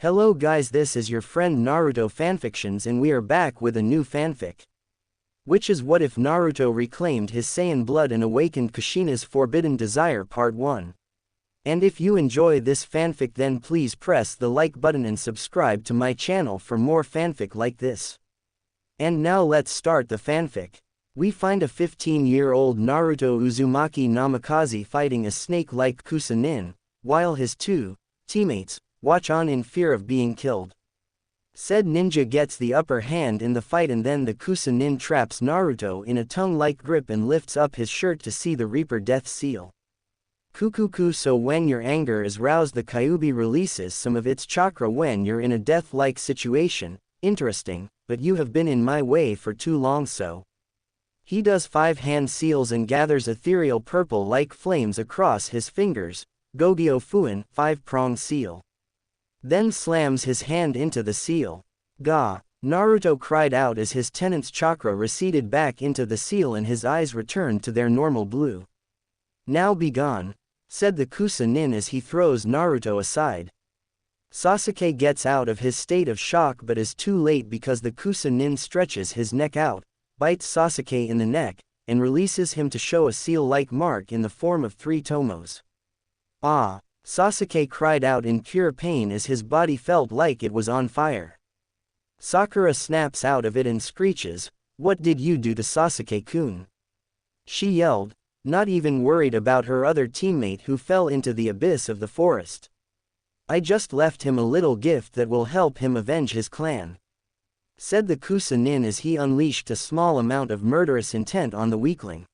Hello guys, this is your friend Naruto Fanfictions and we are back with a new fanfic. Which is what if Naruto reclaimed his Saiyan blood and awakened Kushina's forbidden desire part 1. And if you enjoy this fanfic then please press the like button and subscribe to my channel for more fanfic like this. And now let's start the fanfic. We find a 15-year-old Naruto Uzumaki Namikaze fighting a snake-like Kusa, while his two teammates watch on in fear of being killed. Said ninja gets the upper hand in the fight and then the Kusa traps Naruto in a tongue-like grip and lifts up his shirt to see the Reaper death seal. Kukuku. So when your anger is roused the Kyuubi releases some of its chakra when you're in a death-like situation. Interesting, but you have been in my way for too long so. He does 5 hand seals and gathers ethereal purple-like flames across his fingers. Gogyo Fuin, 5-prong seal. Then slams his hand into the seal. Ga! Naruto cried out as his tenant's chakra receded back into the seal and his eyes returned to their normal blue. Now be gone, said the Kusa as he throws Naruto aside. Sasuke gets out of his state of shock but is too late because the Kusa stretches his neck out, bites Sasuke in the neck, and releases him to show a seal-like mark in the form of 3 tomos. Ah! Sasuke cried out in pure pain as his body felt like it was on fire. Sakura snaps out of it and screeches, "What did you do to Sasuke-kun?" She yelled, not even worried about her other teammate who fell into the abyss of the forest. "I just left him a little gift that will help him avenge his clan," said the Kusa as he unleashed a small amount of murderous intent on the weakling.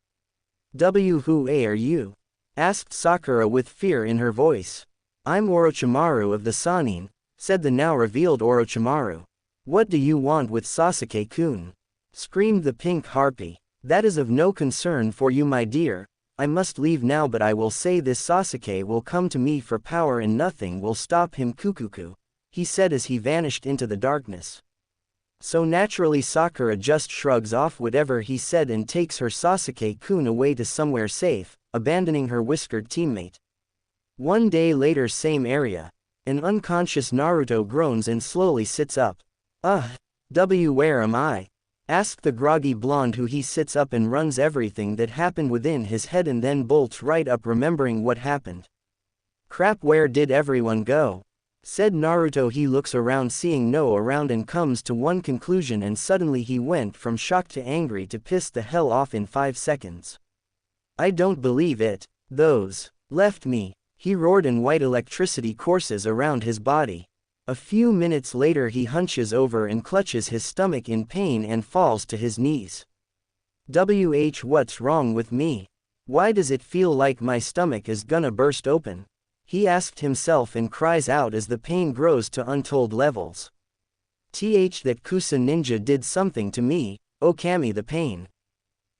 Who are you?" asked Sakura with fear in her voice. "I'm Orochimaru of the Sannin," said the now revealed Orochimaru. "What do you want with Sasuke-kun?" screamed the pink harpy. "That is of no concern for you my dear, I must leave now but I will say this Sasuke will come to me for power and nothing will stop him Kukuku," he said as he vanished into the darkness. So naturally Sakura just shrugs off whatever he said and takes her Sasuke-kun away to somewhere safe, abandoning her whiskered teammate. One day later, same area. An unconscious Naruto groans and slowly sits up. Where am I?" asked the groggy blonde who he sits up and runs everything that happened within his head and then bolts right up remembering what happened. "Crap, where did everyone go?" said Naruto. He looks around seeing no around and comes to one conclusion and suddenly he went from shocked to angry to pissed the hell off in 5 seconds. "I don't believe it. Those left me," he roared and white electricity courses around his body. A few minutes later he hunches over and clutches his stomach in pain and falls to his knees. What's wrong with me? Why does it feel like my stomach is gonna burst open?" he asked himself and cries out as the pain grows to untold levels. That Kusa ninja did something to me, Okami the pain,"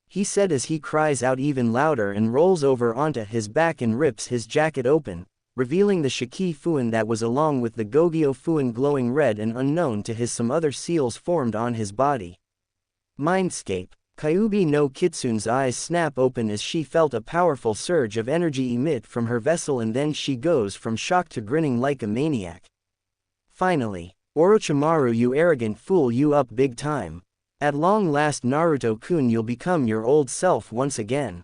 he said as he cries out even louder and rolls over onto his back and rips his jacket open, revealing the Shiki Fuin that was along with the Gogyo Fuin glowing red and unknown to his some other seals formed on his body. Mindscape. Kyuubi no Kitsune's eyes snap open as she felt a powerful surge of energy emit from her vessel and then she goes from shock to grinning like a maniac. Finally, "Orochimaru, you arrogant fool, you up big time. At long last Naruto-kun, you'll become your old self once again,"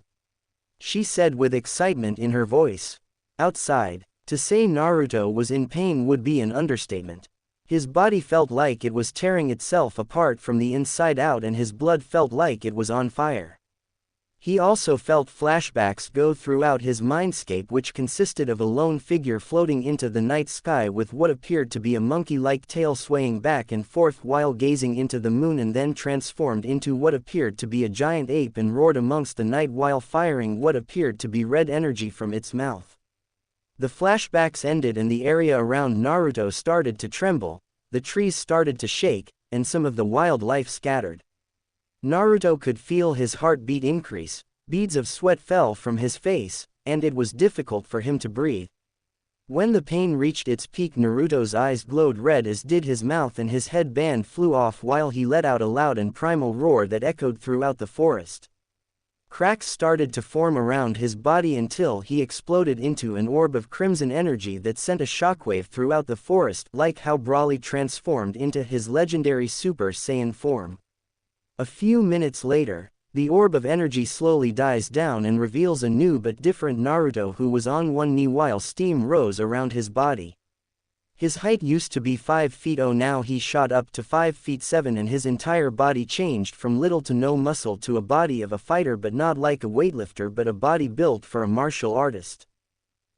she said with excitement in her voice. Outside, to say Naruto was in pain would be an understatement. His body felt like it was tearing itself apart from the inside out and his blood felt like it was on fire. He also felt flashbacks go throughout his mindscape which consisted of a lone figure floating into the night sky with what appeared to be a monkey-like tail swaying back and forth while gazing into the moon and then transformed into what appeared to be a giant ape and roared amongst the night while firing what appeared to be red energy from its mouth. The flashbacks ended and the area around Naruto started to tremble, the trees started to shake, and some of the wildlife scattered. Naruto could feel his heartbeat increase, beads of sweat fell from his face, and it was difficult for him to breathe. When the pain reached its peak Naruto's eyes glowed red as did his mouth and his headband flew off while he let out a loud and primal roar that echoed throughout the forest. Cracks started to form around his body until he exploded into an orb of crimson energy that sent a shockwave throughout the forest, like how Broly transformed into his legendary Super Saiyan form. A few minutes later, the orb of energy slowly dies down and reveals a new but different Naruto who was on one knee while steam rose around his body. His height used to be 5 feet, now he shot up to 5 feet 7 and his entire body changed from little to no muscle to a body of a fighter, but not like a weightlifter but a body built for a martial artist.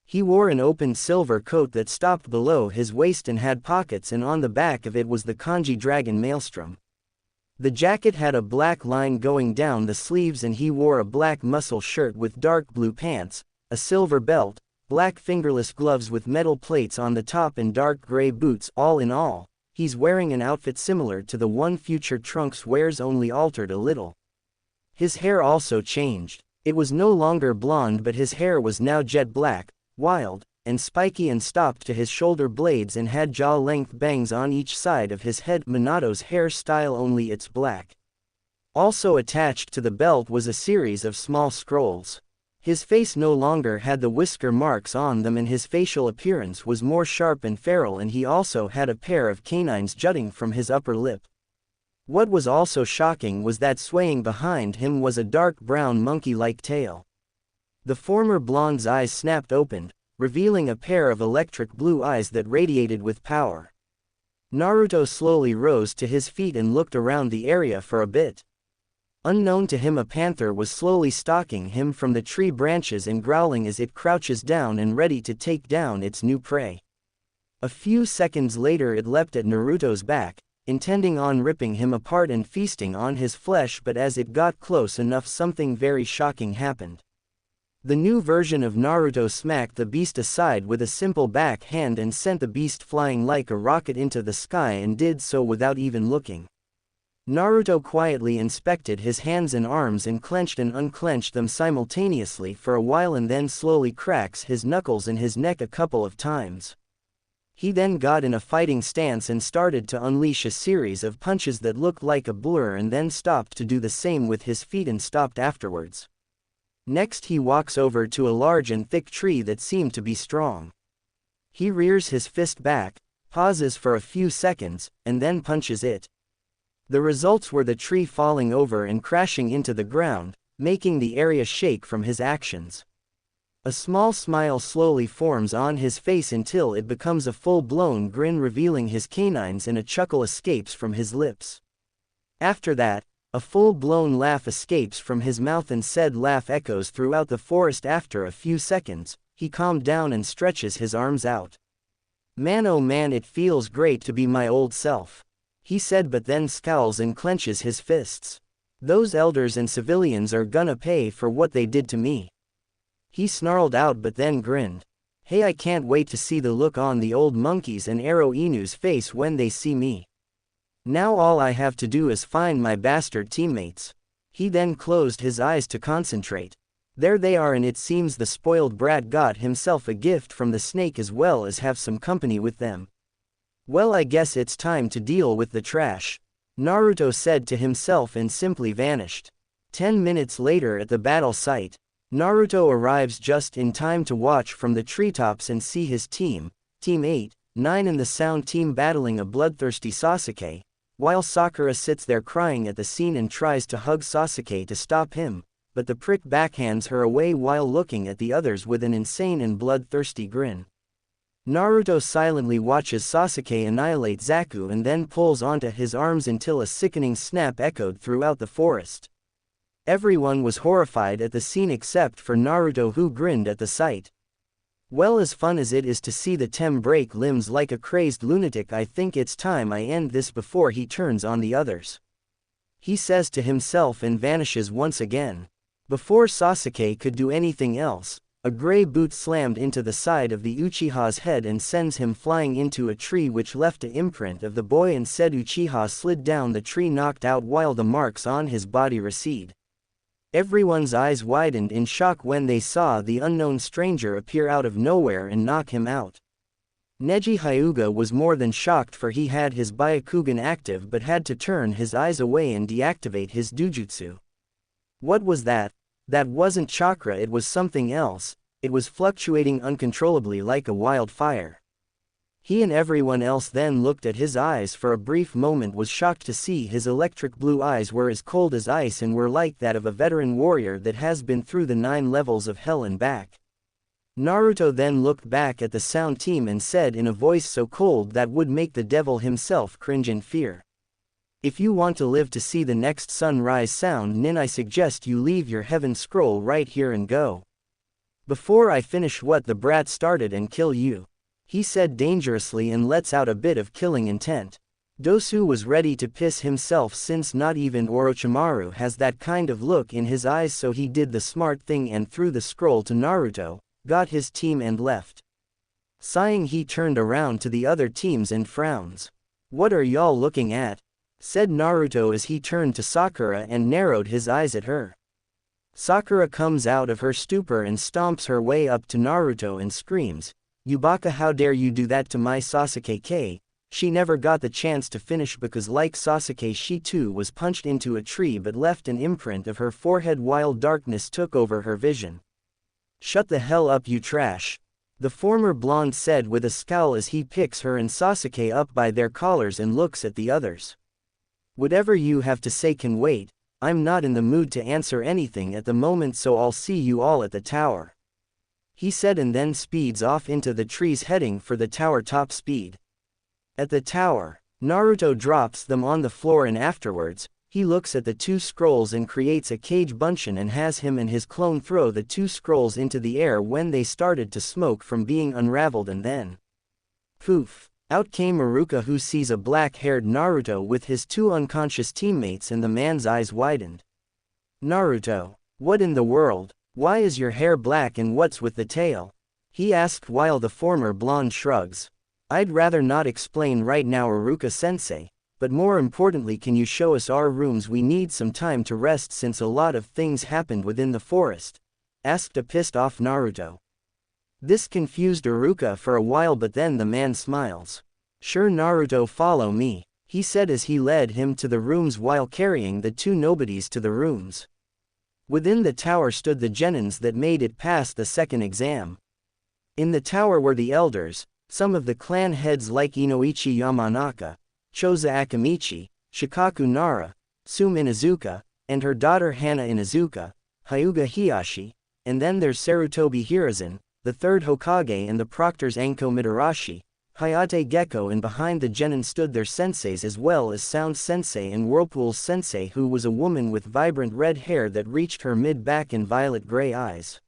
He wore an open silver coat that stopped below his waist and had pockets, and on the back of it was the kanji dragon maelstrom. The jacket had a black line going down the sleeves and he wore a black muscle shirt with dark blue pants, a silver belt, black fingerless gloves with metal plates on the top and dark gray boots. All in all, he's wearing an outfit similar to the one future Trunks wears, only altered a little. His hair also changed. It was no longer blonde but his hair was now jet black, wild, and spiky and stopped to his shoulder blades and had jaw-length bangs on each side of his head. Minato's hairstyle, only it's black. Also attached to the belt was a series of small scrolls. His face no longer had the whisker marks on them and his facial appearance was more sharp and feral, and he also had a pair of canines jutting from his upper lip. What was also shocking was that swaying behind him was a dark brown monkey-like tail. The former blonde's eyes snapped open, revealing a pair of electric blue eyes that radiated with power. Naruto slowly rose to his feet and looked around the area for a bit. Unknown to him, a panther was slowly stalking him from the tree branches and growling as it crouches down and ready to take down its new prey. A few seconds later it leapt at Naruto's back, intending on ripping him apart and feasting on his flesh, but as it got close enough something very shocking happened. The new version of Naruto smacked the beast aside with a simple backhand and sent the beast flying like a rocket into the sky, and did so without even looking. Naruto quietly inspected his hands and arms and clenched and unclenched them simultaneously for a while and then slowly cracks his knuckles in his neck a couple of times. He then got in a fighting stance and started to unleash a series of punches that looked like a blur, and then stopped to do the same with his feet and stopped afterwards. Next he walks over to a large and thick tree that seemed to be strong. He rears his fist back, pauses for a few seconds, and then punches it. The results were the tree falling over and crashing into the ground, making the area shake from his actions. A small smile slowly forms on his face until it becomes a full-blown grin, revealing his canines, and a chuckle escapes from his lips. After that, a full-blown laugh escapes from his mouth and said laugh echoes throughout the forest. After a few seconds, he calmed down and stretches his arms out. "Man, oh man, it feels great to be my old self," he said, but then scowls and clenches his fists. "Those elders and civilians are gonna pay for what they did to me," he snarled out, but then grinned. "Hey, I can't wait to see the look on the old monkey's and Arrow Inu's face when they see me. Now all I have to do is find my bastard teammates." He then closed his eyes to concentrate. There they are, and it seems the spoiled brat got himself a gift from the snake as well as have some company with them. "Well, I guess it's time to deal with the trash," Naruto said to himself and simply vanished. 10 minutes later at the battle site, Naruto arrives just in time to watch from the treetops and see his team, Team 8, 9 and the Sound Team battling a bloodthirsty Sasuke, while Sakura sits there crying at the scene and tries to hug Sasuke to stop him, but the prick backhands her away while looking at the others with an insane and bloodthirsty grin. Naruto silently watches Sasuke annihilate Zaku and then pulls onto his arms until a sickening snap echoed throughout the forest. Everyone was horrified at the scene except for Naruto, who grinned at the sight. "Well, as fun as it is to see the Tem break limbs like a crazed lunatic, I think it's time I end this before he turns on the others," he says to himself and vanishes once again. Before Sasuke could do anything else, a gray boot slammed into the side of the Uchiha's head and sends him flying into a tree, which left an imprint of the boy, and said Uchiha slid down the tree knocked out while the marks on his body recede. Everyone's eyes widened in shock when they saw the unknown stranger appear out of nowhere and knock him out. Neji Hyuga was more than shocked, for he had his Byakugan active but had to turn his eyes away and deactivate his Dujutsu. What was that? That wasn't chakra, it was something else, it was fluctuating uncontrollably like a wildfire. He and everyone else then looked at his eyes for a brief moment, was shocked to see his electric blue eyes were as cold as ice and were like that of a veteran warrior that has been through the 9 levels of hell and back. Naruto then looked back at the sound team and said in a voice so cold that would make the devil himself cringe in fear. If you want to live to see the next sunrise sound, Nin, I suggest you leave your heaven scroll right here and go. Before I finish what the brat started and kill you. He said dangerously and lets out a bit of killing intent. Dosu was ready to piss himself since not even Orochimaru has that kind of look in his eyes, so he did the smart thing and threw the scroll to Naruto, got his team and left. Sighing, he turned around to the other teams and frowns. What are y'all looking at? Said Naruto as he turned to Sakura and narrowed his eyes at her. Sakura comes out of her stupor and stomps her way up to Naruto and screams, "Yubaka, how dare you do that to my Sasuke?" She never got the chance to finish because like Sasuke she too was punched into a tree but left an imprint of her forehead while darkness took over her vision. Shut the hell up, you trash. The former blonde said with a scowl as he picks her and Sasuke up by their collars and looks at the others. Whatever you have to say can wait, I'm not in the mood to answer anything at the moment, so I'll see you all at the tower. He said and then speeds off into the trees heading for the tower top speed. At the tower, Naruto drops them on the floor and afterwards, he looks at the 2 scrolls and creates a cage bunshin and has him and his clone throw the 2 scrolls into the air when they started to smoke from being unraveled, and then poof, out came Iruka, who sees a black-haired Naruto with his 2 unconscious teammates, and the man's eyes widened. Naruto, what in the world? Why is your hair black and what's with the tail? He asked while the former blonde shrugs. I'd rather not explain right now, Iruka-sensei, but more importantly, can you show us our rooms? We need some time to rest since a lot of things happened within the forest, asked a pissed off Naruto. This confused Iruka for a while, but then the man smiles. Sure Naruto, follow me, he said as he led him to the rooms while carrying the 2 nobodies to the rooms. Within the tower stood the genins that made it past the second exam. In the tower were the elders, some of the clan heads like Inoichi Yamanaka, Choza Akamichi, Shikaku Nara, Sume Inuzuka, and her daughter Hana Inuzuka, Hyuga Hiyashi, and then there's Sarutobi Hiruzen, the 3rd Hokage, and the proctors Anko Midarashi, Hayate Gecko, and behind the genin stood their senseis as well as Sound Sensei and Whirlpool Sensei, who was a woman with vibrant red hair that reached her mid-back and violet-gray eyes.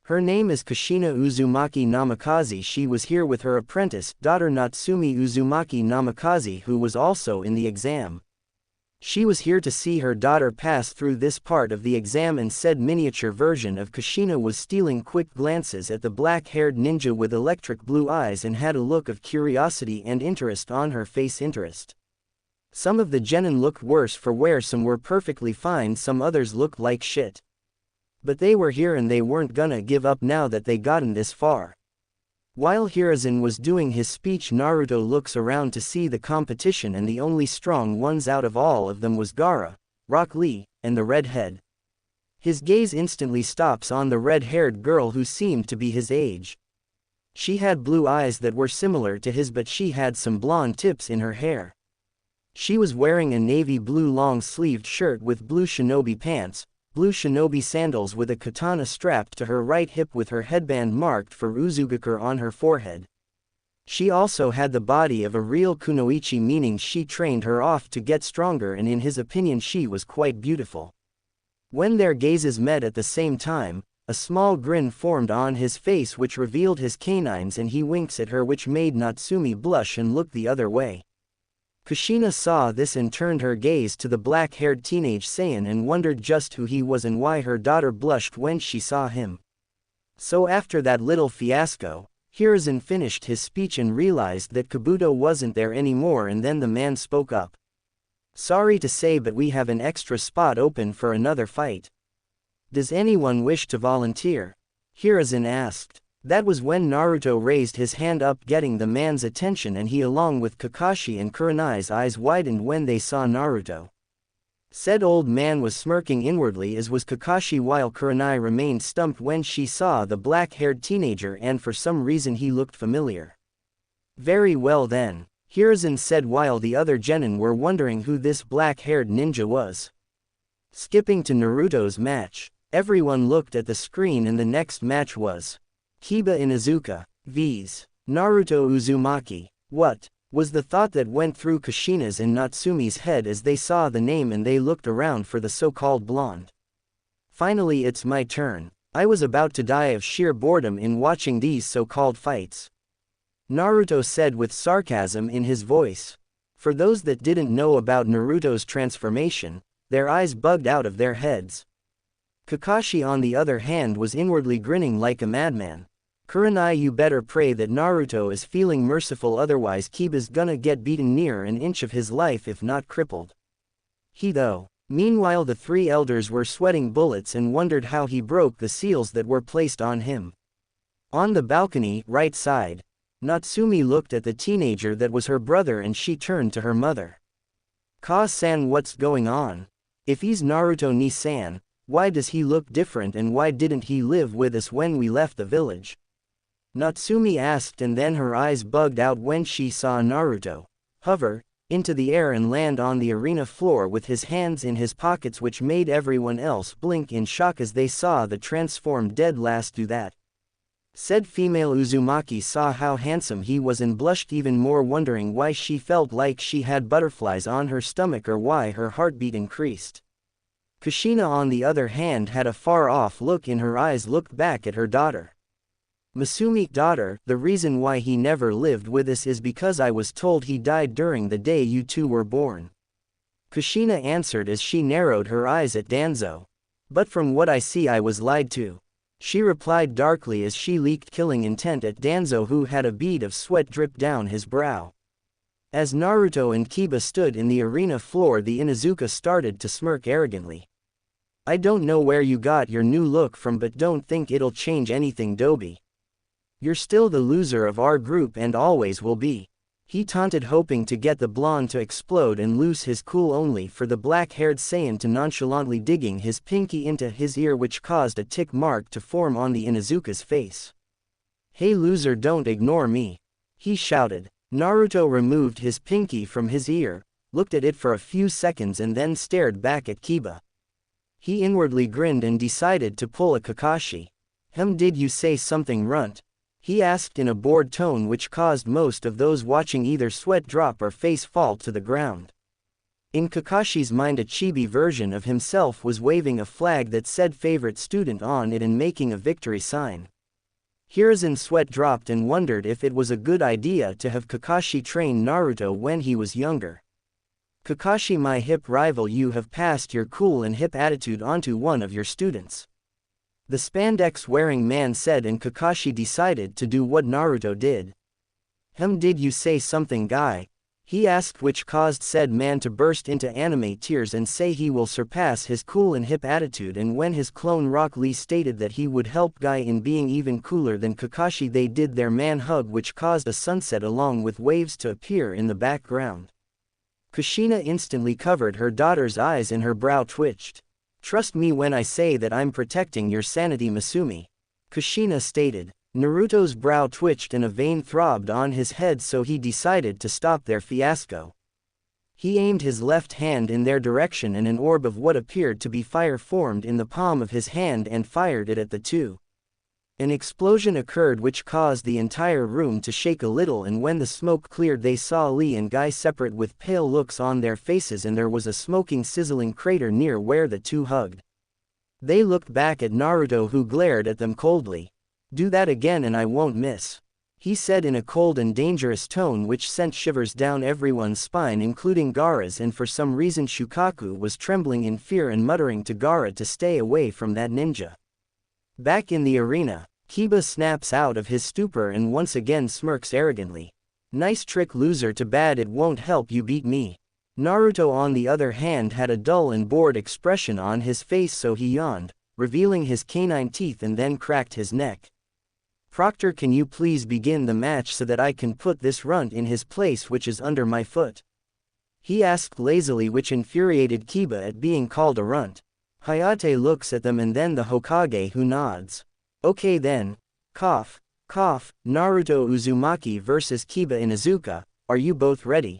Her name is Kushina Uzumaki Namikaze. She was here with her apprentice, daughter Natsumi Uzumaki Namikaze, who was also in the exam. She was here to see her daughter pass through this part of the exam, and said miniature version of Kushina was stealing quick glances at the black-haired ninja with electric blue eyes and had a look of curiosity and interest on her face. Some of the genin looked worse for wear, some were perfectly fine, some others looked like shit. But they were here and they weren't gonna give up now that they gotten this far. While Hiruzen was doing his speech, Naruto looks around to see the competition, and the only strong ones out of all of them was Gaara, Rock Lee, and the redhead. His gaze instantly stops on the red-haired girl who seemed to be his age. She had blue eyes that were similar to his, but she had some blonde tips in her hair. She was wearing a navy blue long-sleeved shirt with blue shinobi pants, blue shinobi sandals with a katana strapped to her right hip with her headband marked for Uzugakure on her forehead. She also had the body of a real kunoichi, meaning she trained her off to get stronger, and in his opinion she was quite beautiful. When their gazes met at the same time, a small grin formed on his face which revealed his canines, and he winks at her, which made Natsumi blush and look the other way. Kushina saw this and turned her gaze to the black-haired teenage Saiyan and wondered just who he was and why her daughter blushed when she saw him. So after that little fiasco, Hiruzen finished his speech and realized that Kabuto wasn't there anymore, and then the man spoke up. Sorry to say, but we have an extra spot open for another fight. Does anyone wish to volunteer? Hiruzen asked. That was when Naruto raised his hand up, getting the man's attention, and he along with Kakashi and Kurenai's eyes widened when they saw Naruto. Said old man was smirking inwardly, as was Kakashi, while Kurenai remained stumped when she saw the black-haired teenager, and for some reason he looked familiar. Very well then, Hiruzen said while the other genin were wondering who this black-haired ninja was. Skipping to Naruto's match, everyone looked at the screen, and the next match was Kiba Inuzuka vs. Naruto Uzumaki. What was the thought that went through Kushina's and Natsumi's head as they saw the name and they looked around for the so-called blonde? Finally, it's my turn. I was about to die of sheer boredom in watching these so-called fights, Naruto said with sarcasm in his voice. For those that didn't know about Naruto's transformation, their eyes bugged out of their heads. Kakashi, on the other hand, was inwardly grinning like a madman. Kurenai, you better pray that Naruto is feeling merciful, otherwise Kiba's gonna get beaten near an inch of his life if not crippled. Meanwhile, the three elders were sweating bullets and wondered how he broke the seals that were placed on him. On the balcony, right side, Natsumi looked at the teenager that was her brother, and she turned to her mother. Ka-san, what's going on? If he's Naruto Ni-san, why does he look different, and why didn't he live with us when we left the village? Natsumi asked, and then her eyes bugged out when she saw Naruto hover into the air and land on the arena floor with his hands in his pockets, which made everyone else blink in shock as they saw the transformed dead last do that. Said female Uzumaki saw how handsome he was and blushed even more, wondering why she felt like she had butterflies on her stomach or why her heartbeat increased. Kushina, on the other hand, had a far-off look in her eyes, looked back at her daughter. Masumi, daughter, the reason why he never lived with us is because I was told he died during the day you two were born. Kushina answered as she narrowed her eyes at Danzo. But from what I see, I was lied to, she replied darkly as she leaked killing intent at Danzo, who had a bead of sweat drip down his brow. As Naruto and Kiba stood in the arena floor, the Inuzuka started to smirk arrogantly. I don't know where you got your new look from, but don't think it'll change anything, Dobi. You're still the loser of our group and always will be, he taunted, hoping to get the blonde to explode and lose his cool, only for the black-haired Saiyan to nonchalantly digging his pinky into his ear, which caused a tick mark to form on the Inuzuka's face. Hey loser, don't ignore me, he shouted. Naruto removed his pinky from his ear, looked at it for a few seconds and then stared back at Kiba. He inwardly grinned and decided to pull a Kakashi. Did you say something, runt? He asked in a bored tone, which caused most of those watching either sweat drop or face fall to the ground. In Kakashi's mind, a chibi version of himself was waving a flag that said favorite student on it and making a victory sign. Hiruzen sweat dropped and wondered if it was a good idea to have Kakashi train Naruto when he was younger. Kakashi, my hip rival, you have passed your cool and hip attitude onto one of your students, the spandex-wearing man said, and Kakashi decided to do what Naruto did. Did you say something, guy? He asked, which caused said man to burst into anime tears and say he will surpass his cool and hip attitude, and when his clone Rock Lee stated that he would help Guy in being even cooler than Kakashi, they did their man hug, which caused a sunset along with waves to appear in the background. Kushina instantly covered her daughter's eyes and her brow twitched. Trust me when I say that I'm protecting your sanity, Masumi, Kushina stated. Naruto's brow twitched and a vein throbbed on his head, so he decided to stop their fiasco. He aimed his left hand in their direction, and an orb of what appeared to be fire formed in the palm of his hand and fired it at the two. An explosion occurred which caused the entire room to shake a little, and when the smoke cleared they saw Lee and Guy separate with pale looks on their faces, and there was a smoking, sizzling crater near where the two hugged. They looked back at Naruto, who glared at them coldly. Do that again and I won't miss, he said in a cold and dangerous tone which sent shivers down everyone's spine, including Gaara's, and for some reason Shukaku was trembling in fear and muttering to Gaara to stay away from that ninja. Back in the arena, Kiba snaps out of his stupor and once again smirks arrogantly. Nice trick, loser, too bad it won't help you beat me. Naruto, on the other hand, had a dull and bored expression on his face, so he yawned, revealing his canine teeth, and then cracked his neck. Proctor, can you please begin the match so that I can put this runt in his place which is under my foot? he asked lazily, which infuriated Kiba at being called a runt. Hayate looks at them and then the Hokage, who nods. Okay then. Cough. Cough. Naruto Uzumaki vs Kiba Inuzuka, are you both ready?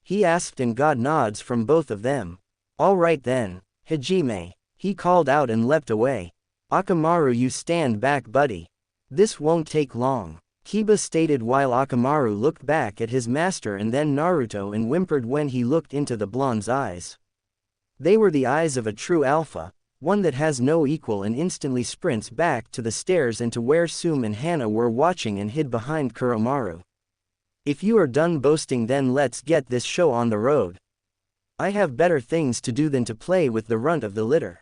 He asked and got nods from both of them. Alright then. Hajime. He called out and leapt away. Akamaru, you stand back, buddy. This won't take long, Kiba stated while Akamaru looked back at his master and then Naruto and whimpered when he looked into the blonde's eyes. They were the eyes of a true alpha, one that has no equal, and instantly sprints back to the stairs and to where Sum and Hana were watching and hid behind Kuromaru. If you are done boasting, then let's get this show on the road. I have better things to do than to play with the runt of the litter,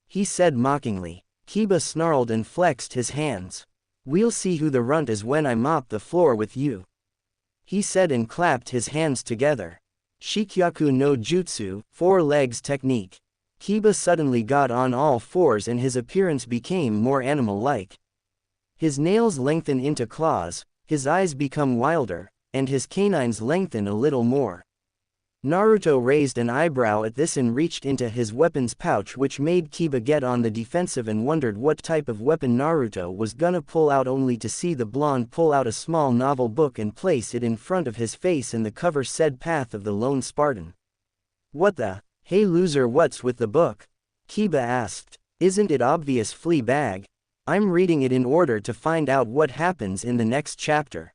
he said mockingly. Kiba snarled and flexed his hands. We'll see who the runt is when I mop the floor with you, he said and clapped his hands together. Shikyaku no Jutsu, 4 legs technique. Kiba suddenly got on all fours and his appearance became more animal-like. His nails lengthen into claws, his eyes become wilder, and his canines lengthen a little more. Naruto raised an eyebrow at this and reached into his weapons pouch, which made Kiba get on the defensive and wondered what type of weapon Naruto was gonna pull out, only to see the blonde pull out a small novel book and place it in front of his face, and the cover said Path of the Lone Spartan. What the? Hey loser, what's with the book? Kiba asked. Isn't it obvious, flea bag? I'm reading it in order to find out what happens in the next chapter.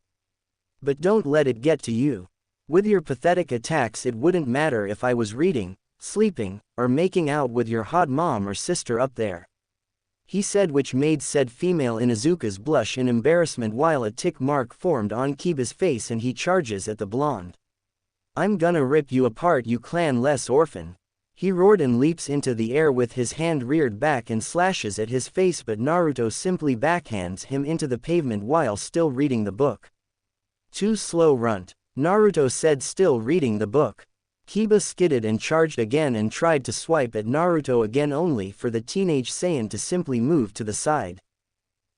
But don't let it get to you. With your pathetic attacks, it wouldn't matter if I was reading, sleeping, or making out with your hot mom or sister up there, he said, which made said female Inuzuka's blush in embarrassment while a tick mark formed on Kiba's face and he charges at the blonde. I'm gonna rip you apart, you clan-less orphan. He roared and leaps into the air with his hand reared back and slashes at his face, but Naruto simply backhands him into the pavement while still reading the book. Too slow, runt, Naruto said, still reading the book. Kiba skidded and charged again and tried to swipe at Naruto again, only for the teenage Saiyan to simply move to the side.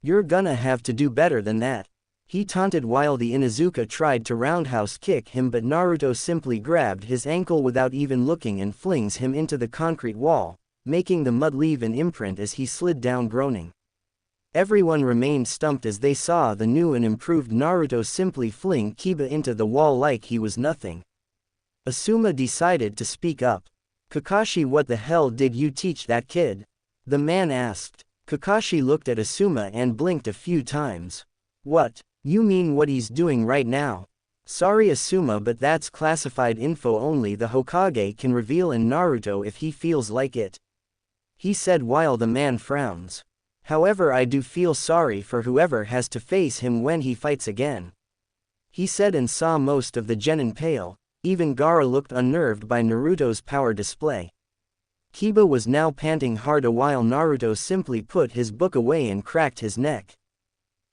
You're gonna have to do better than that, he taunted while the Inuzuka tried to roundhouse kick him, but Naruto simply grabbed his ankle without even looking and flings him into the concrete wall, making the mud leave an imprint as he slid down groaning. Everyone remained stumped as they saw the new and improved Naruto simply fling Kiba into the wall like he was nothing. Asuma decided to speak up. Kakashi, what the hell did you teach that kid? The man asked. Kakashi looked at Asuma and blinked a few times. What? You mean what he's doing right now? Sorry Asuma, but that's classified info, only the Hokage can reveal, and Naruto if he feels like it, he said while the man frowns. However, I do feel sorry for whoever has to face him when he fights again, he said, and saw most of the genin pale. Even Gaara looked unnerved by Naruto's power display. Kiba was now panting hard while Naruto simply put his book away and cracked his neck.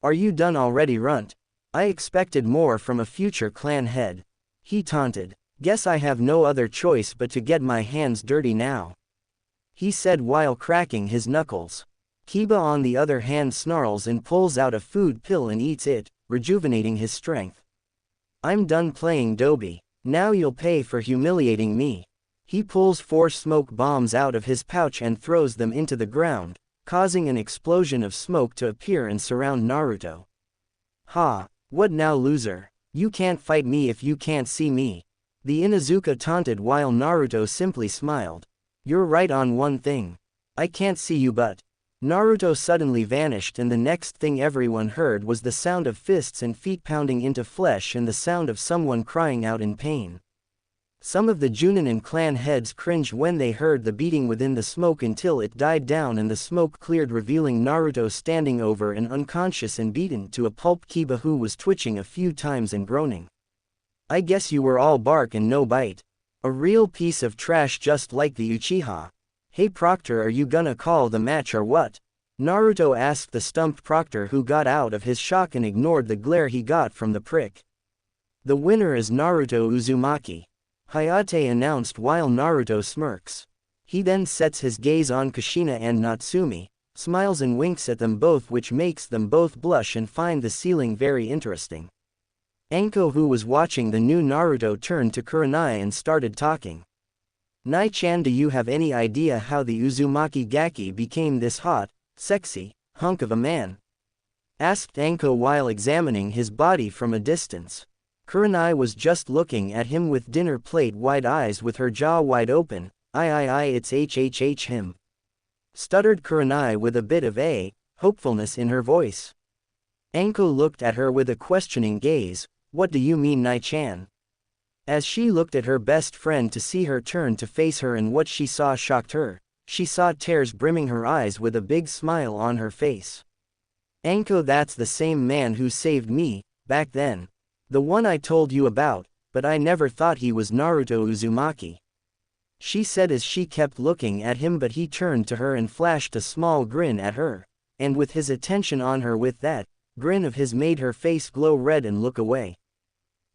Are you done already, runt? I expected more from a future clan head, he taunted. Guess I have no other choice but to get my hands dirty now, he said while cracking his knuckles. Kiba on the other hand snarls and pulls out a food pill and eats it, rejuvenating his strength. I'm done playing Dobby. Now you'll pay for humiliating me. He pulls 4 smoke bombs out of his pouch and throws them into the ground, causing an explosion of smoke to appear and surround Naruto. Ha! What now, loser? You can't fight me if you can't see me, the Inuzuka taunted while Naruto simply smiled. You're right on one thing. I can't see you, but Naruto suddenly vanished, and the next thing everyone heard was the sound of fists and feet pounding into flesh and the sound of someone crying out in pain. Some of the Junin and clan heads cringed when they heard the beating within the smoke until it died down and the smoke cleared, revealing Naruto standing over and unconscious and beaten to a pulp Kiba, who was twitching a few times and groaning. I guess you were all bark and no bite. A real piece of trash, just like the Uchiha. Hey Proctor, are you gonna call the match or what? Naruto asked the stumped Proctor, who got out of his shock and ignored the glare he got from the prick. The winner is Naruto Uzumaki, Hayate announced while Naruto smirks. He then sets his gaze on Kushina and Natsumi, smiles and winks at them both, which makes them both blush and find the ceiling very interesting. Anko, who was watching the new Naruto, turned to Kurenai and started talking. Nai-chan, do you have any idea how the Uzumaki Gaki became this hot, sexy, hunk of a man? Asked Anko while examining his body from a distance. Kurenai was just looking at him with dinner plate wide eyes with her jaw wide open. It's him. Stuttered Kurenai with a bit of hopefulness in her voice. Anko looked at her with a questioning gaze. What do you mean, Nai-chan? As she looked at her best friend to see her turn to face her, and what she saw shocked her. She saw tears brimming her eyes with a big smile on her face. Anko, that's the same man who saved me, back then. The one I told you about, but I never thought he was Naruto Uzumaki. She said as she kept looking at him, but he turned to her and flashed a small grin at her. And with his attention on her, with that grin of his, made her face glow red and look away.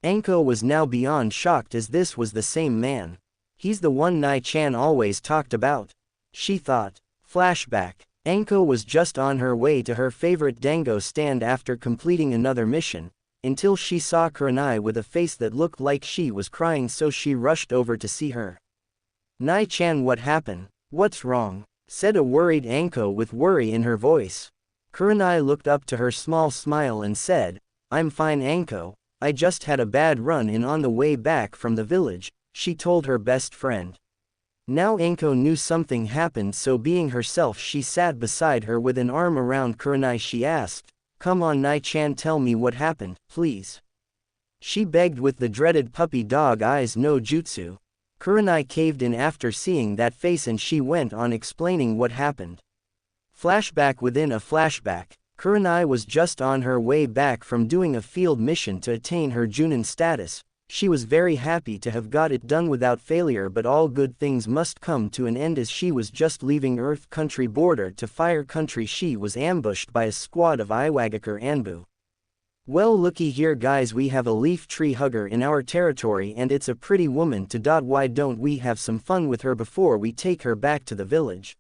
Anko was now beyond shocked, as this was the same man. He's the one Nai-chan always talked about, she thought. Flashback. Anko was just on her way to her favorite dango stand after completing another mission, until she saw Kurenai with a face that looked like she was crying, so she rushed over to see her. Nai-chan, what happened? What's wrong? Said a worried Anko with worry in her voice. Kurenai looked up to her small smile and said, I'm fine, Anko. I just had a bad run-in on the way back from the village, she told her best friend. Now Anko knew something happened, so being herself, she sat beside her with an arm around Kurenai. She asked, come on, Nai-chan, tell me what happened, please. She begged with the dreaded puppy dog eyes no jutsu. Kurenai caved in after seeing that face, and she went on explaining what happened. Flashback within a flashback. Kurenai was just on her way back from doing a field mission to attain her Junin status. She was very happy to have got it done without failure, but all good things must come to an end. As she was just leaving Earth Country border to Fire Country, she was ambushed by a squad of Iwagakure Anbu. Well, looky here guys, we have a leaf tree hugger in our territory, and it's a pretty woman to dot. Why don't we have some fun with her before we take her back to the village?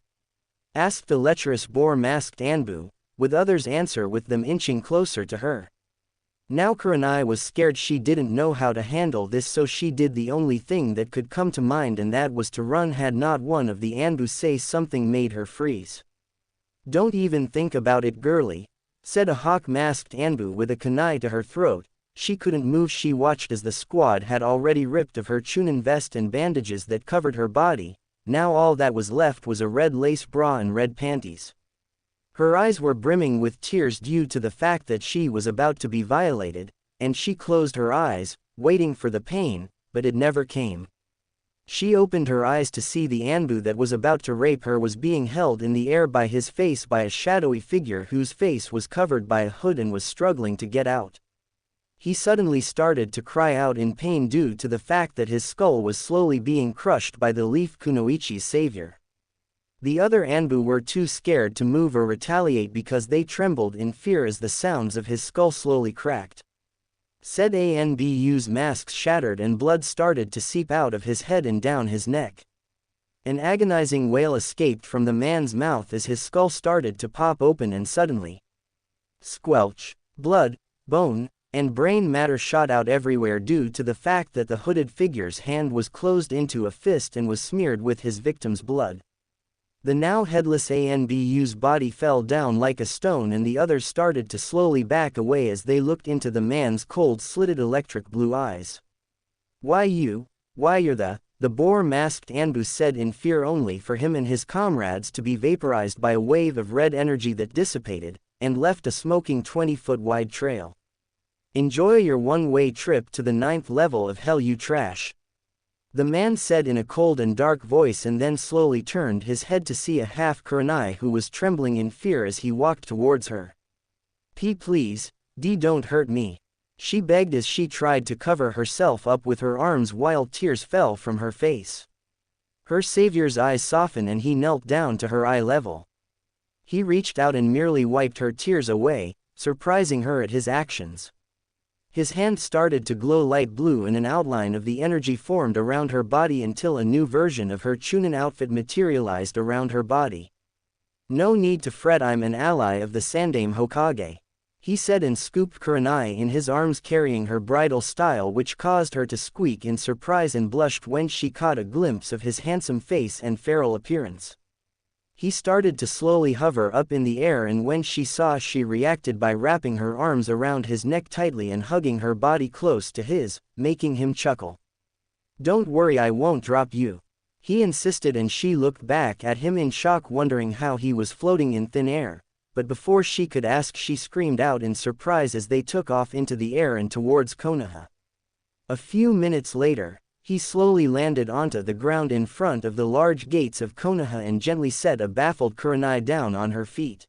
Asked the lecherous boar-masked Anbu, with others answer with them inching closer to her. Now Kurenai was scared. She didn't know how to handle this, so she did the only thing that could come to mind, and that was to run. Had not one of the Anbu say something made her freeze. Don't even think about it, girlie, said a hawk-masked Anbu with a kunai to her throat. She couldn't move. She watched as the squad had already ripped of her Chunin vest and bandages that covered her body. Now all that was left was a red lace bra and red panties. Her eyes were brimming with tears due to the fact that she was about to be violated, and she closed her eyes, waiting for the pain, but it never came. She opened her eyes to see the Anbu that was about to rape her was being held in the air by his face by a shadowy figure whose face was covered by a hood and was struggling to get out. He suddenly started to cry out in pain due to the fact that his skull was slowly being crushed by the leaf kunoichi's savior. The other Anbu were too scared to move or retaliate because they trembled in fear as the sounds of his skull slowly cracked. Said Anbu's masks shattered and blood started to seep out of his head and down his neck. An agonizing wail escaped from the man's mouth as his skull started to pop open, and suddenly, squelch, blood, bone, and brain matter shot out everywhere due to the fact that the hooded figure's hand was closed into a fist and was smeared with his victim's blood. The now headless Anbu's body fell down like a stone, and the others started to slowly back away as they looked into the man's cold, slitted electric blue eyes. Why you're the boar-masked Anbu said in fear, only for him and his comrades to be vaporized by a wave of red energy that dissipated, and left a smoking 20-foot wide trail. Enjoy your one-way trip to the 9th level of hell, you trash, the man said in a cold and dark voice, and then slowly turned his head to see a half Kurenai who was trembling in fear as he walked towards her. Please, don't hurt me, she begged as she tried to cover herself up with her arms while tears fell from her face. Her savior's eyes softened and he knelt down to her eye level. He reached out and merely wiped her tears away, surprising her at his actions. His hand started to glow light blue and an outline of the energy formed around her body until a new version of her Chunin outfit materialized around her body. No need to fret, I'm an ally of the Sandaime Hokage. he said, and scooped Kurenai in his arms, carrying her bridal style, which caused her to squeak in surprise and blushed when she caught a glimpse of his handsome face and feral appearance. He started to slowly hover up in the air, and when she saw, she reacted by wrapping her arms around his neck tightly and hugging her body close to his, making him chuckle. "Don't worry, I won't drop you," he insisted, and she looked back at him in shock, wondering how he was floating in thin air. But before she could ask, she screamed out in surprise as they took off into the air and towards Konoha. A few minutes later, he slowly landed onto the ground in front of the large gates of Konoha and gently set a baffled Kurenai down on her feet.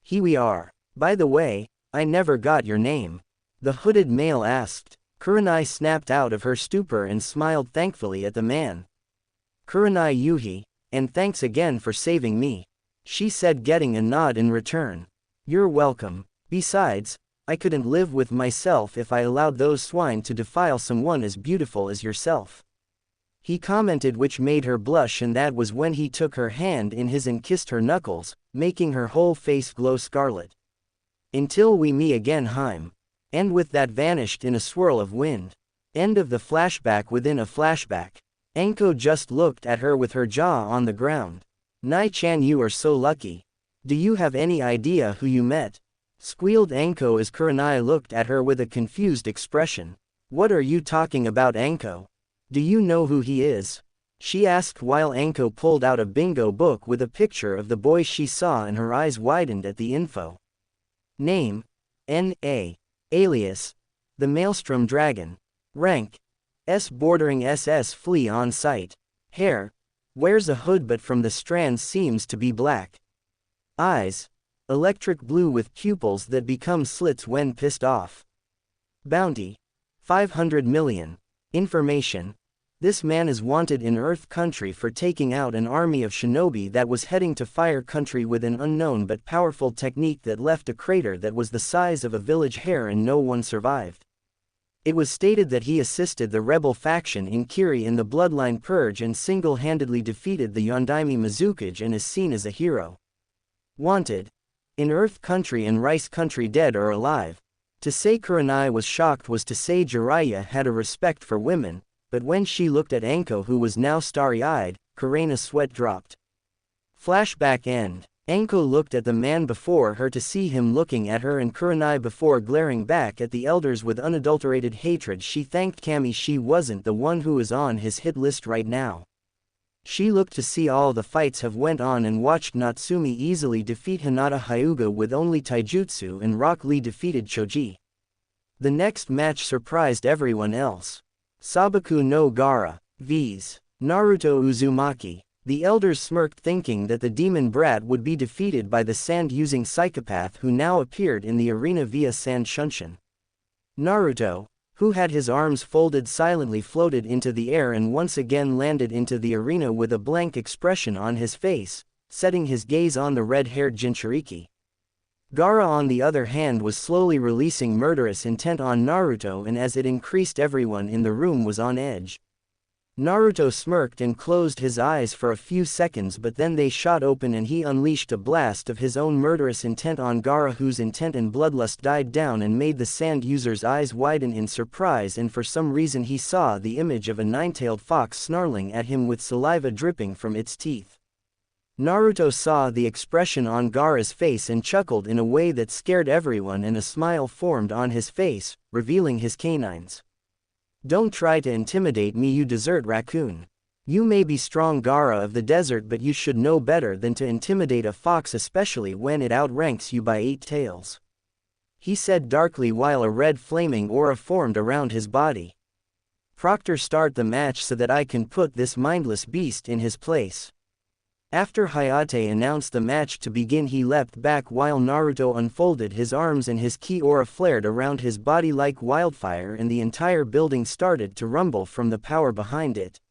"Here we are. By the way, I never got your name," the hooded male asked. Kurenai snapped out of her stupor and smiled thankfully at the man. "Kurenai Yuhi, and thanks again for saving me," she said, getting a nod in return. "You're welcome. Besides, I couldn't live with myself if I allowed those swine to defile someone as beautiful as yourself," he commented, which made her blush, and that was when he took her hand in his and kissed her knuckles, making her whole face glow scarlet. "Until we meet again, Heim." And with that vanished in a swirl of wind. End of the flashback within a flashback. Anko just looked at her with her jaw on the ground. "Nai-chan, you are so lucky. Do you have any idea who you met?" squealed Anko as Kurenai looked at her with a confused expression. "What are you talking about, Anko? Do you know who he is?" she asked, while Anko pulled out a bingo book with a picture of the boy she saw, and her eyes widened at the info. "Name: N.A. Alias: the Maelstrom Dragon. Rank: S bordering SS flea on sight. Hair: wears a hood but from the strands seems to be black. Eyes: electric blue with pupils that become slits when pissed off. Bounty: 500 million. Information: this man is wanted in Earth Country for taking out an army of shinobi that was heading to Fire Country with an unknown but powerful technique that left a crater that was the size of a village hair and no one survived. It was stated that he assisted the rebel faction in Kiri in the Bloodline Purge and single-handedly defeated the Yondaime Mizukage and is seen as a hero. Wanted in Earth Country and Rice Country, dead or alive." To say Kurenai was shocked was to say Jiraiya had a respect for women, but when she looked at Anko, who was now starry-eyed, Kurena's sweat dropped. Flashback end. Anko looked at the man before her to see him looking at her and Kurenai before glaring back at the elders with unadulterated hatred. She thanked Kami she wasn't the one who is on his hit list right now. She looked to see all the fights have went on and watched Natsumi easily defeat Hinata Hyuga with only taijutsu, and Rock Lee defeated Choji. The next match surprised everyone else. Sabaku no Gaara vs. Naruto Uzumaki. The elders smirked, thinking that the demon brat would be defeated by the sand-using psychopath who now appeared in the arena via Sand Shunshin. Naruto, who had his arms folded, silently floated into the air and once again landed into the arena with a blank expression on his face, setting his gaze on the red-haired Jinchuriki. Gaara, on the other hand, was slowly releasing murderous intent on Naruto, and as it increased, everyone in the room was on edge. Naruto smirked and closed his eyes for a few seconds, but then they shot open and he unleashed a blast of his own murderous intent on Gaara, whose intent and bloodlust died down and made the sand user's eyes widen in surprise, and for some reason he saw the image of a nine-tailed fox snarling at him with saliva dripping from its teeth. Naruto saw the expression on Gaara's face and chuckled in a way that scared everyone, and a smile formed on his face, revealing his canines. "Don't try to intimidate me, you desert raccoon. You may be strong, Gaara of the desert, but you should know better than to intimidate a fox, especially when it outranks you by 8 tails," he said darkly, while a red flaming aura formed around his body. "Proctor, start the match so that I can put this mindless beast in his place." After Hayate announced the match to begin, he leapt back while Naruto unfolded his arms and his ki aura flared around his body like wildfire, and the entire building started to rumble from the power behind it.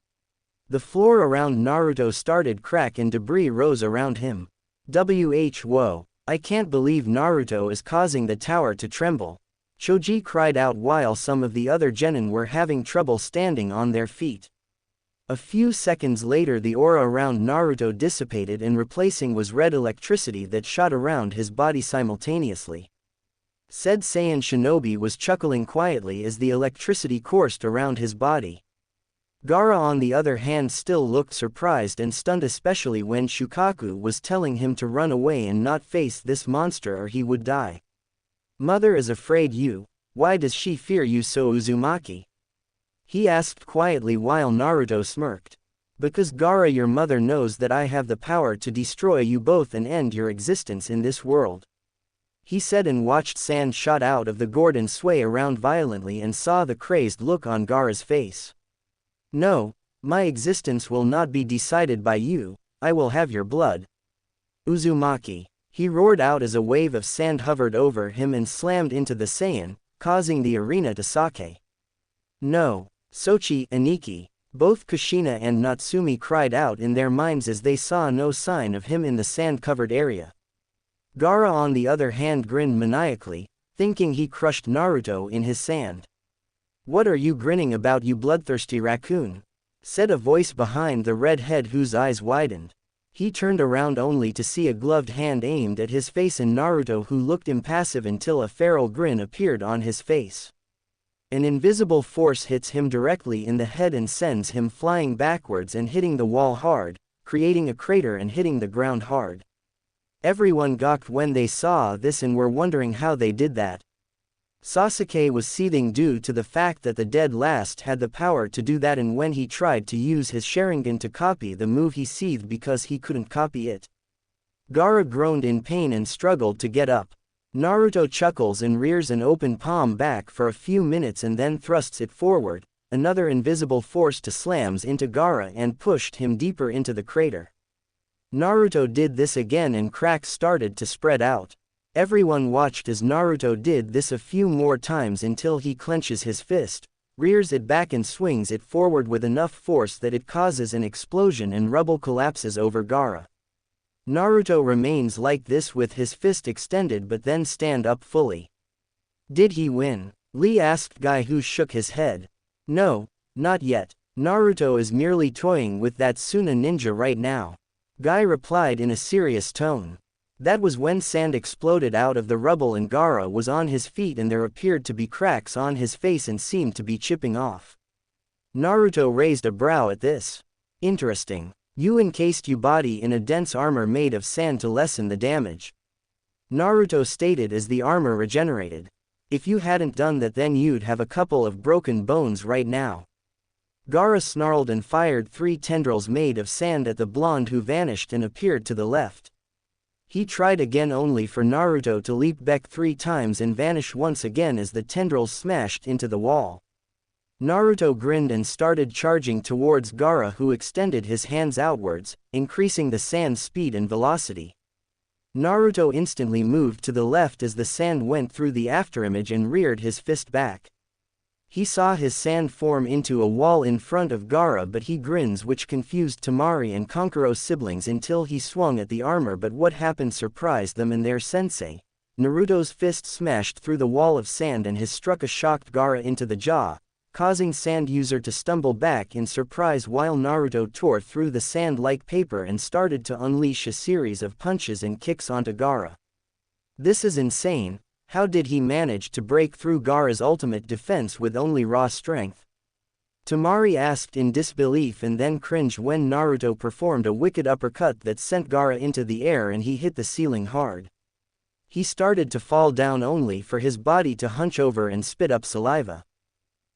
The floor around Naruto started crack and debris rose around him. Whoa, I can't believe Naruto is causing the tower to tremble," Choji cried out while some of the other genin were having trouble standing on their feet. A few seconds later, the aura around Naruto dissipated and replacing was red electricity that shot around his body simultaneously. Said Saiyan shinobi was chuckling quietly as the electricity coursed around his body. Gaara on the other hand still looked surprised and stunned, especially when Shukaku was telling him to run away and not face this monster or he would die. Mother is afraid you. Why does she fear you so, Uzumaki? He asked quietly while Naruto smirked. Because Gaara, your mother knows that I have the power to destroy you both and end your existence in this world. He said and watched sand shot out of the gourd and sway around violently and saw the crazed look on Gaara's face. No, my existence will not be decided by you, I will have your blood. Uzumaki. He roared out as a wave of sand hovered over him and slammed into the Saiyan, causing the arena to sake. No, Sochi, Aniki. Both Kushina and Natsumi cried out in their minds as they saw no sign of him in the sand-covered area. Gaara on the other hand grinned maniacally, thinking he crushed Naruto in his sand. What are you grinning about, you bloodthirsty raccoon? Said a voice behind the red head whose eyes widened. He turned around only to see a gloved hand aimed at his face and Naruto, who looked impassive until a feral grin appeared on his face. An invisible force hits him directly in the head and sends him flying backwards and hitting the wall hard, creating a crater and hitting the ground hard. Everyone gawked when they saw this and were wondering how they did that. Sasuke was seething due to the fact that the dead last had the power to do that, and when he tried to use his Sharingan to copy the move he seethed because he couldn't copy it. Gaara groaned in pain and struggled to get up. Naruto chuckles and rears an open palm back for a few minutes and then thrusts it forward, another invisible force to slams into Gaara and pushed him deeper into the crater. Naruto did this again and cracks started to spread out. Everyone watched as Naruto did this a few more times until he clenches his fist, rears it back and swings it forward with enough force that it causes an explosion and rubble collapses over Gaara. Naruto remains like this with his fist extended but then stand up fully. Did he win? Lee asked Guy, who shook his head. No, not yet. Naruto is merely toying with that Suna ninja right now. Guy replied in a serious tone. That was when sand exploded out of the rubble and Gaara was on his feet and there appeared to be cracks on his face and seemed to be chipping off. Naruto raised a brow at this. Interesting. You encased your body in a dense armor made of sand to lessen the damage. Naruto stated as the armor regenerated. If you hadn't done that, then you'd have a couple of broken bones right now. Gaara snarled and fired 3 tendrils made of sand at the blonde, who vanished and appeared to the left. He tried again only for Naruto to leap back 3 times and vanish once again as the tendrils smashed into the wall. Naruto grinned and started charging towards Gaara, who extended his hands outwards, increasing the sand's speed and velocity. Naruto instantly moved to the left as the sand went through the afterimage and reared his fist back. He saw his sand form into a wall in front of Gaara, but he grins, which confused Temari and Kankuro's siblings until he swung at the armor, but what happened surprised them and their sensei. Naruto's fist smashed through the wall of sand and his struck a shocked Gaara into the jaw, causing Sand User to stumble back in surprise while Naruto tore through the sand like paper and started to unleash a series of punches and kicks onto Gaara. This is insane. How did he manage to break through Gaara's ultimate defense with only raw strength? Temari asked in disbelief and then cringed when Naruto performed a wicked uppercut that sent Gaara into the air and he hit the ceiling hard. He started to fall down only for his body to hunch over and spit up saliva.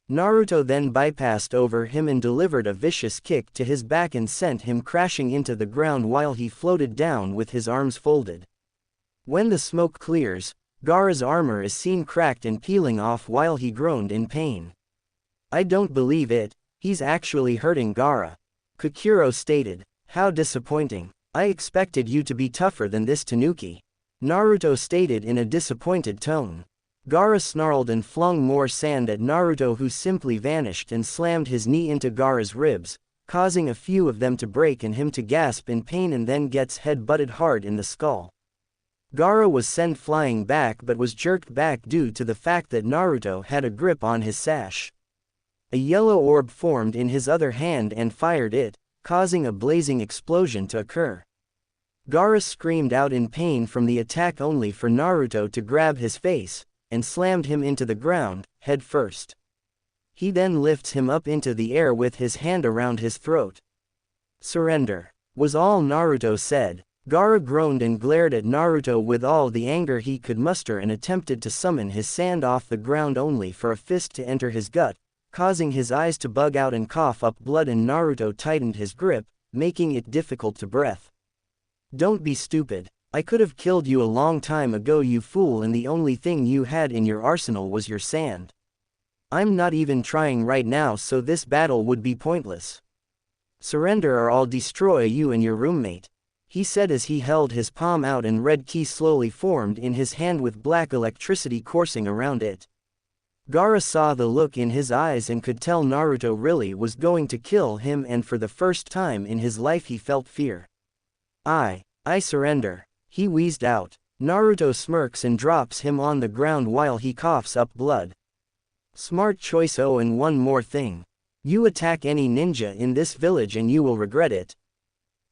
Naruto then bypassed over him and delivered a vicious kick to his back and sent him crashing into the ground while he floated down with his arms folded. When the smoke clears, Gaara's armor is seen cracked and peeling off while he groaned in pain. I don't believe it, he's actually hurting Gaara. Kakuro stated. How disappointing. I expected you to be tougher than this, Tanuki. Naruto stated in a disappointed tone. Gaara snarled and flung more sand at Naruto, who simply vanished and slammed his knee into Gaara's ribs, causing a few of them to break and him to gasp in pain and then gets head-butted hard in the skull. Gaara was sent flying back but was jerked back due to the fact that Naruto had a grip on his sash. A yellow orb formed in his other hand and fired it, causing a blazing explosion to occur. Gaara screamed out in pain from the attack only for Naruto to grab his face, and slammed him into the ground, head first. He then lifts him up into the air with his hand around his throat. Surrender, was all Naruto said. Gaara groaned and glared at Naruto with all the anger he could muster and attempted to summon his sand off the ground only for a fist to enter his gut, causing his eyes to bug out and cough up blood, and Naruto tightened his grip, making it difficult to breathe. Don't be stupid. I could have killed you a long time ago, you fool, and the only thing you had in your arsenal was your sand. I'm not even trying right now, so this battle would be pointless. Surrender or I'll destroy you and your roommate, he said as he held his palm out and red ki slowly formed in his hand with black electricity coursing around it. Gaara saw the look in his eyes and could tell Naruto really was going to kill him, and for the first time in his life he felt fear. I surrender, he wheezed out. Naruto smirks and drops him on the ground while he coughs up blood. Smart choice. Oh, and one more thing. You attack any ninja in this village and you will regret it,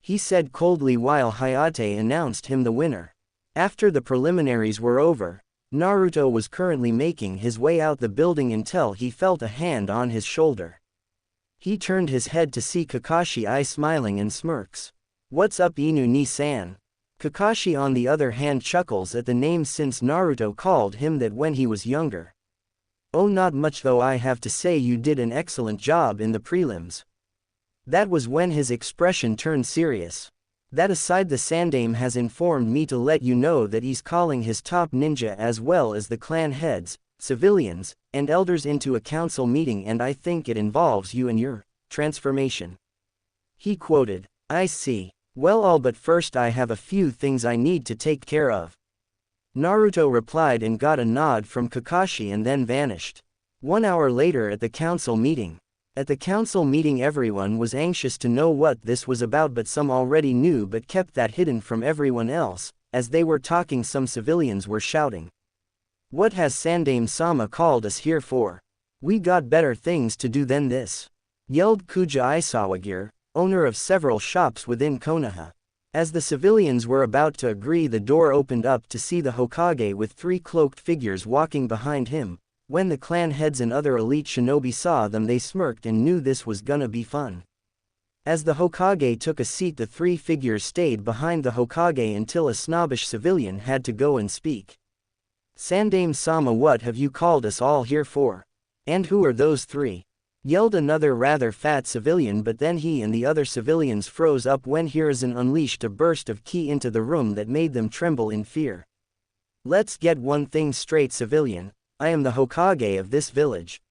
he said coldly while Hayate announced him the winner. After the preliminaries were over, Naruto was currently making his way out the building until he felt a hand on his shoulder. He turned his head to see Kakashi smiling and smirks. What's up, Inu ni-san? Kakashi on the other hand chuckles at the name since Naruto called him that when he was younger. Oh, not much, though I have to say you did an excellent job in the prelims. That was when his expression turned serious. That aside, the Sandaime has informed me to let you know that he's calling his top ninja as well as the clan heads, civilians, and elders into a council meeting, and I think it involves you and your transformation. He quoted. I see. Well, all but first I have a few things I need to take care of, Naruto replied and got a nod from Kakashi and then vanished. 1 hour later at the council meeting. At the council meeting everyone was anxious to know what this was about, but some already knew but kept that hidden from everyone else. As they were talking, some civilians were shouting. What has Sandaime-sama called us here for? We got better things to do than this, yelled Kuja Isawagir, owner of several shops within Konoha. As the civilians were about to agree, the door opened up to see the Hokage with 3 cloaked figures walking behind him. When the clan heads and other elite shinobi saw them, they smirked and knew this was gonna be fun. As the Hokage took a seat, the 3 figures stayed behind the Hokage until a snobbish civilian had to go and speak. Sandaime-sama, what have you called us all here for? And who are those 3? Yelled another rather fat civilian, but then he and the other civilians froze up when Hiruzen unleashed a burst of ki into the room that made them tremble in fear. Let's get one thing straight, civilian. I am the Hokage of this village.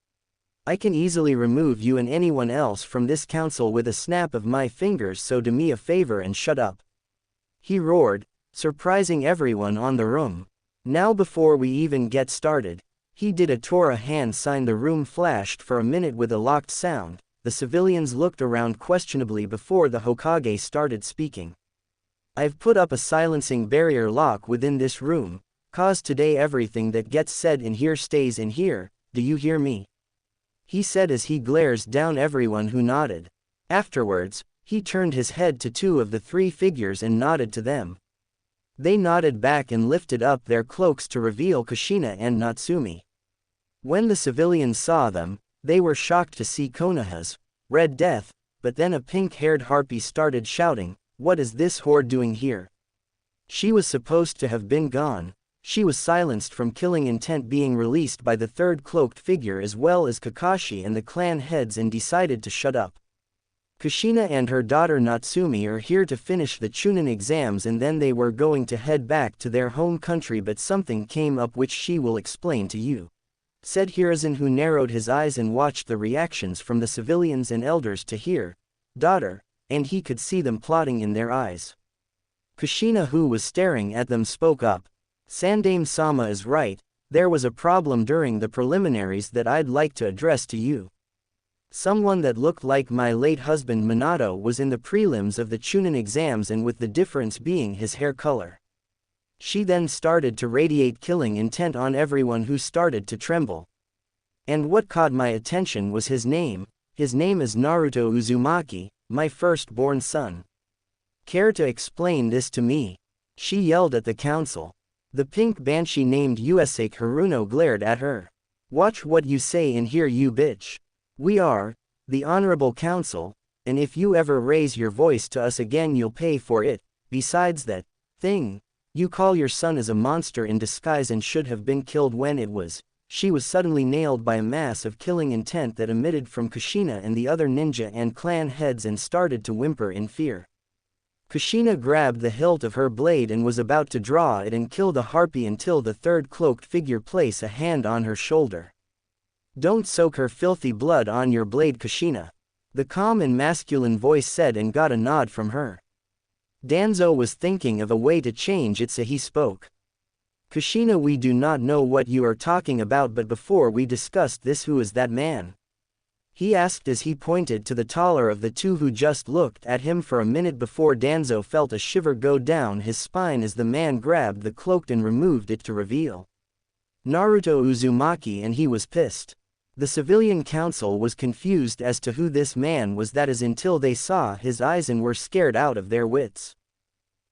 I can easily remove you and anyone else from this council with a snap of my fingers, so do me a favor and shut up, he roared, surprising everyone on the room. Now before we even get started, he did a Tora hand sign. The room flashed for a minute with a locked sound. The civilians looked around questionably before the Hokage started speaking. I've put up a silencing barrier lock within this room, cause today everything that gets said in here stays in here, do you hear me? He said as he glares down everyone who nodded. Afterwards, he turned his head to 2 of the 3 figures and nodded to them. They nodded back and lifted up their cloaks to reveal Kushina and Natsumi. When the civilians saw them, they were shocked to see Konoha's Red Death, but then a pink-haired harpy started shouting, "What is this horde doing here?" She was supposed to have been gone. She was silenced from killing intent being released by the 3rd cloaked figure as well as Kakashi and the clan heads, and decided to shut up. Kushina and her daughter Natsumi are here to finish the Chunin exams and then they were going to head back to their home country, but something came up which she will explain to you, said Hiruzen, who narrowed his eyes and watched the reactions from the civilians and elders to hear, daughter, and he could see them plotting in their eyes. Kushina, who was staring at them, spoke up. Sandaime-sama is right, there was a problem during the preliminaries that I'd like to address to you. Someone that looked like my late husband Minato was in the prelims of the Chunin exams, and with the difference being his hair color. She then started to radiate killing intent on everyone who started to tremble. And what caught my attention was his name. His name is Naruto Uzumaki, my firstborn son. Care to explain this to me? She yelled at the council. The pink banshee named Usake Haruno glared at her. Watch what you say in here, you bitch. We are the Honorable Council, and if you ever raise your voice to us again you'll pay for it. Besides that thing you call your son is a monster in disguise and should have been killed when it was. She was suddenly nailed by a mass of killing intent that emitted from Kushina and the other ninja and clan heads and started to whimper in fear. Kushina grabbed the hilt of her blade and was about to draw it and kill the harpy until the third cloaked figure placed a hand on her shoulder. Don't soak her filthy blood on your blade, Kushina, the calm and masculine voice said, and got a nod from her. Danzo was thinking of a way to change it, so he spoke. Kushina, we do not know what you are talking about, but before we discussed this, who is that man? He asked as he pointed to the taller of the two who just looked at him for a minute before. Danzo felt a shiver go down his spine as the man grabbed the cloak and removed it to reveal Naruto Uzumaki, and he was pissed. The civilian council was confused as to who this man was, that is, until they saw his eyes and were scared out of their wits.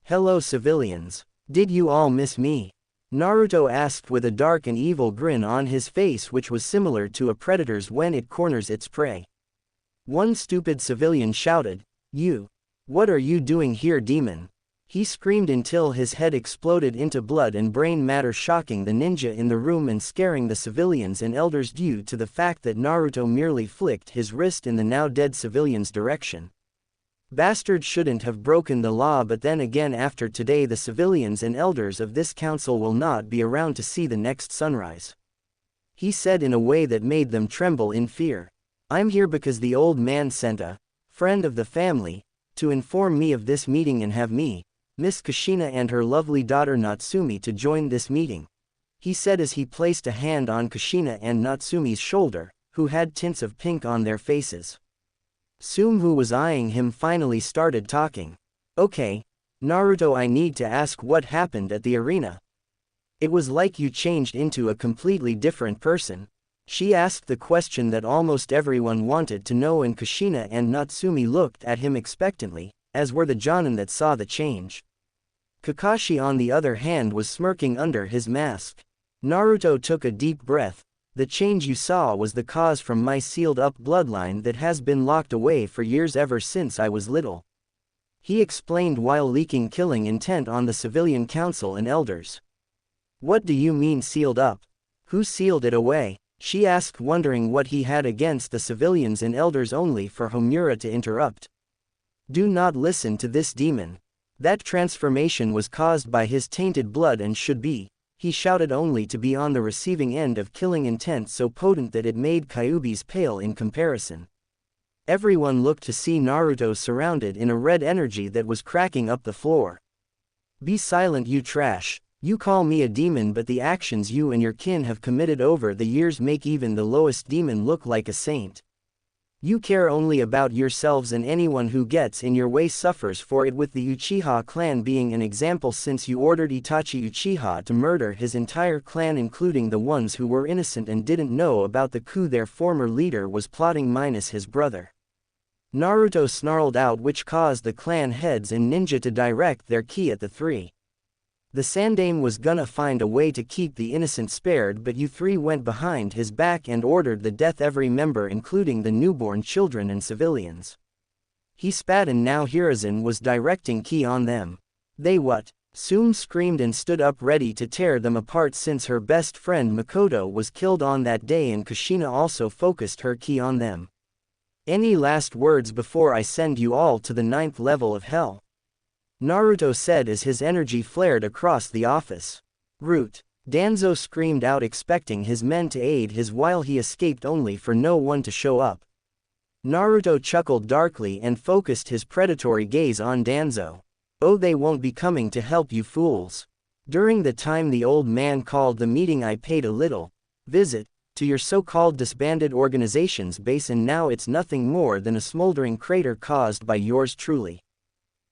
Hello civilians. Did you all miss me? Naruto asked with a dark and evil grin on his face, which was similar to a predator's when it corners its prey. One stupid civilian shouted, "You! What are you doing here, demon?" He screamed until his head exploded into blood and brain matter, shocking the ninja in the room and scaring the civilians and elders due to the fact that Naruto merely flicked his wrist in the now dead civilian's direction. Bastard shouldn't have broken the law, but then again, after today the civilians and elders of this council will not be around to see the next sunrise. He said in a way that made them tremble in fear. I'm here because the old man sent a friend of the family to inform me of this meeting and have me, Miss Kushina and her lovely daughter Natsumi, to join this meeting, he said as he placed a hand on Kushina and Natsumi's shoulder, who had tints of pink on their faces. Sum, who was eyeing him, finally started talking. Okay, Naruto, I need to ask what happened at the arena. It was like you changed into a completely different person. She asked the question that almost everyone wanted to know, and Kushina and Natsumi looked at him expectantly, as were the Jonin that saw the change. Kakashi, on the other hand, was smirking under his mask. Naruto took a deep breath. The change you saw was the cause from my sealed-up bloodline that has been locked away for years, ever since I was little. He explained while leaking killing intent on the civilian council and elders. What do you mean sealed up? Who sealed it away? She asked, wondering what he had against the civilians and elders, only for Homura to interrupt. Do not listen to this demon. That transformation was caused by his tainted blood and should be, he shouted, only to be on the receiving end of killing intent so potent that it made Kyuubi's pale in comparison. Everyone looked to see Naruto surrounded in a red energy that was cracking up the floor. Be silent, you trash. You call me a demon, but the actions you and your kin have committed over the years make even the lowest demon look like a saint. You care only about yourselves, and anyone who gets in your way suffers for it, with the Uchiha clan being an example, since you ordered Itachi Uchiha to murder his entire clan, including the ones who were innocent and didn't know about the coup their former leader was plotting, minus his brother. Naruto snarled out, which caused the clan heads and ninja to direct their ki at the three. The Sandaime was gonna find a way to keep the innocent spared, but you three went behind his back and ordered the death of every member, including the newborn children and civilians. He spat, and now Hiruzen was directing ki on them. They what? Sum screamed and stood up, ready to tear them apart, since her best friend Makoto was killed on that day, and Kushina also focused her ki on them. Any last words before I send you all to the 9th level of hell? Naruto said as his energy flared across the office. Root! Danzo screamed out, expecting his men to aid his while he escaped, only for no one to show up. Naruto chuckled darkly and focused his predatory gaze on Danzo. Oh, they won't be coming to help, you fools. During the time the old man called the meeting, I paid a little visit to your so-called disbanded organization's base, and now it's nothing more than a smoldering crater caused by yours truly.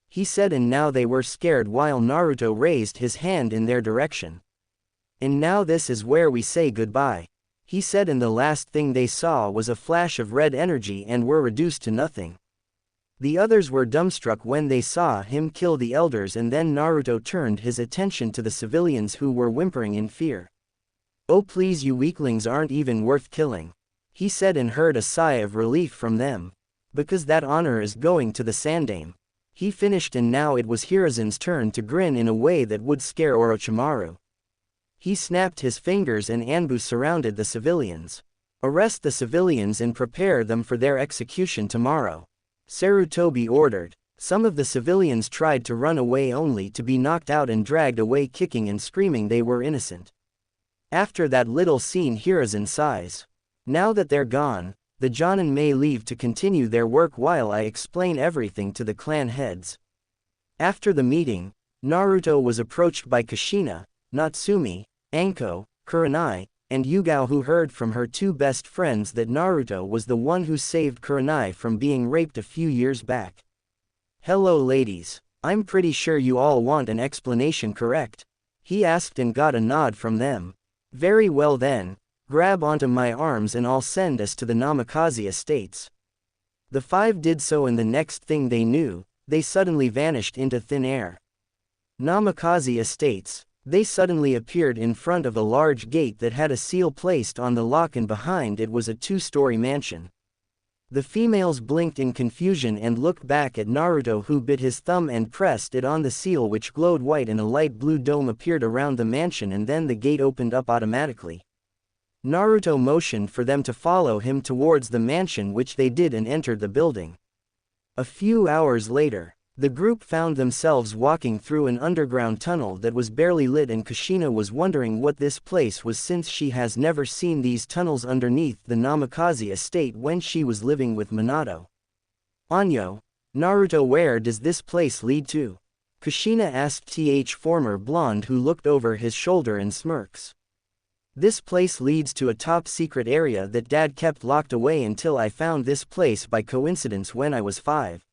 He said, and now they were scared while Naruto raised his hand in their direction. And now this is where we say goodbye, he said, and the last thing they saw was a flash of red energy and were reduced to nothing. The others were dumbstruck when they saw him kill the elders, and then Naruto turned his attention to the civilians who were whimpering in fear. "Oh please, you weaklings aren't even worth killing," he said, and heard a sigh of relief from them. "Because that honor is going to the Sandaime." He finished, and now it was Hiruzen's turn to grin in a way that would scare Orochimaru. He snapped his fingers and Anbu surrounded the civilians. "Arrest the civilians and prepare them for their execution tomorrow," Sarutobi ordered. Some of the civilians tried to run away only to be knocked out and dragged away, kicking and screaming they were innocent. After that little scene, Hiruzen sighs. "Now that they're gone, the Jonin may leave to continue their work while I explain everything to the clan heads." After the meeting, Naruto was approached by Kushina, Natsumi, Anko, Kurenai, and Yugao, who heard from her two best friends that Naruto was the one who saved Kurenai from being raped a few years back. "Hello ladies, I'm pretty sure you all want an explanation, correct?" he asked, and got a nod from them. "Very well then, grab onto my arms and I'll send us to the Namikaze estates." The five did so, and the next thing they knew, they suddenly vanished into thin air. Namikaze estates. They suddenly appeared in front of a large gate that had a seal placed on the lock, and behind it was a two-story mansion. The females blinked in confusion and looked back at Naruto, who bit his thumb and pressed it on the seal, which glowed white, and a light blue dome appeared around the mansion, and then the gate opened up automatically. Naruto motioned for them to follow him towards the mansion, which they did and entered the building. A few hours later, the group found themselves walking through an underground tunnel that was barely lit, and Kushina was wondering what this place was, since she has never seen these tunnels underneath the Namikaze estate when she was living with Minato. "Anyo, Naruto, where does this place lead to?" Kushina asked former blonde, who looked over his shoulder and smirks. "This place leads to a top-secret area that Dad kept locked away until I found this place by coincidence when I was 5.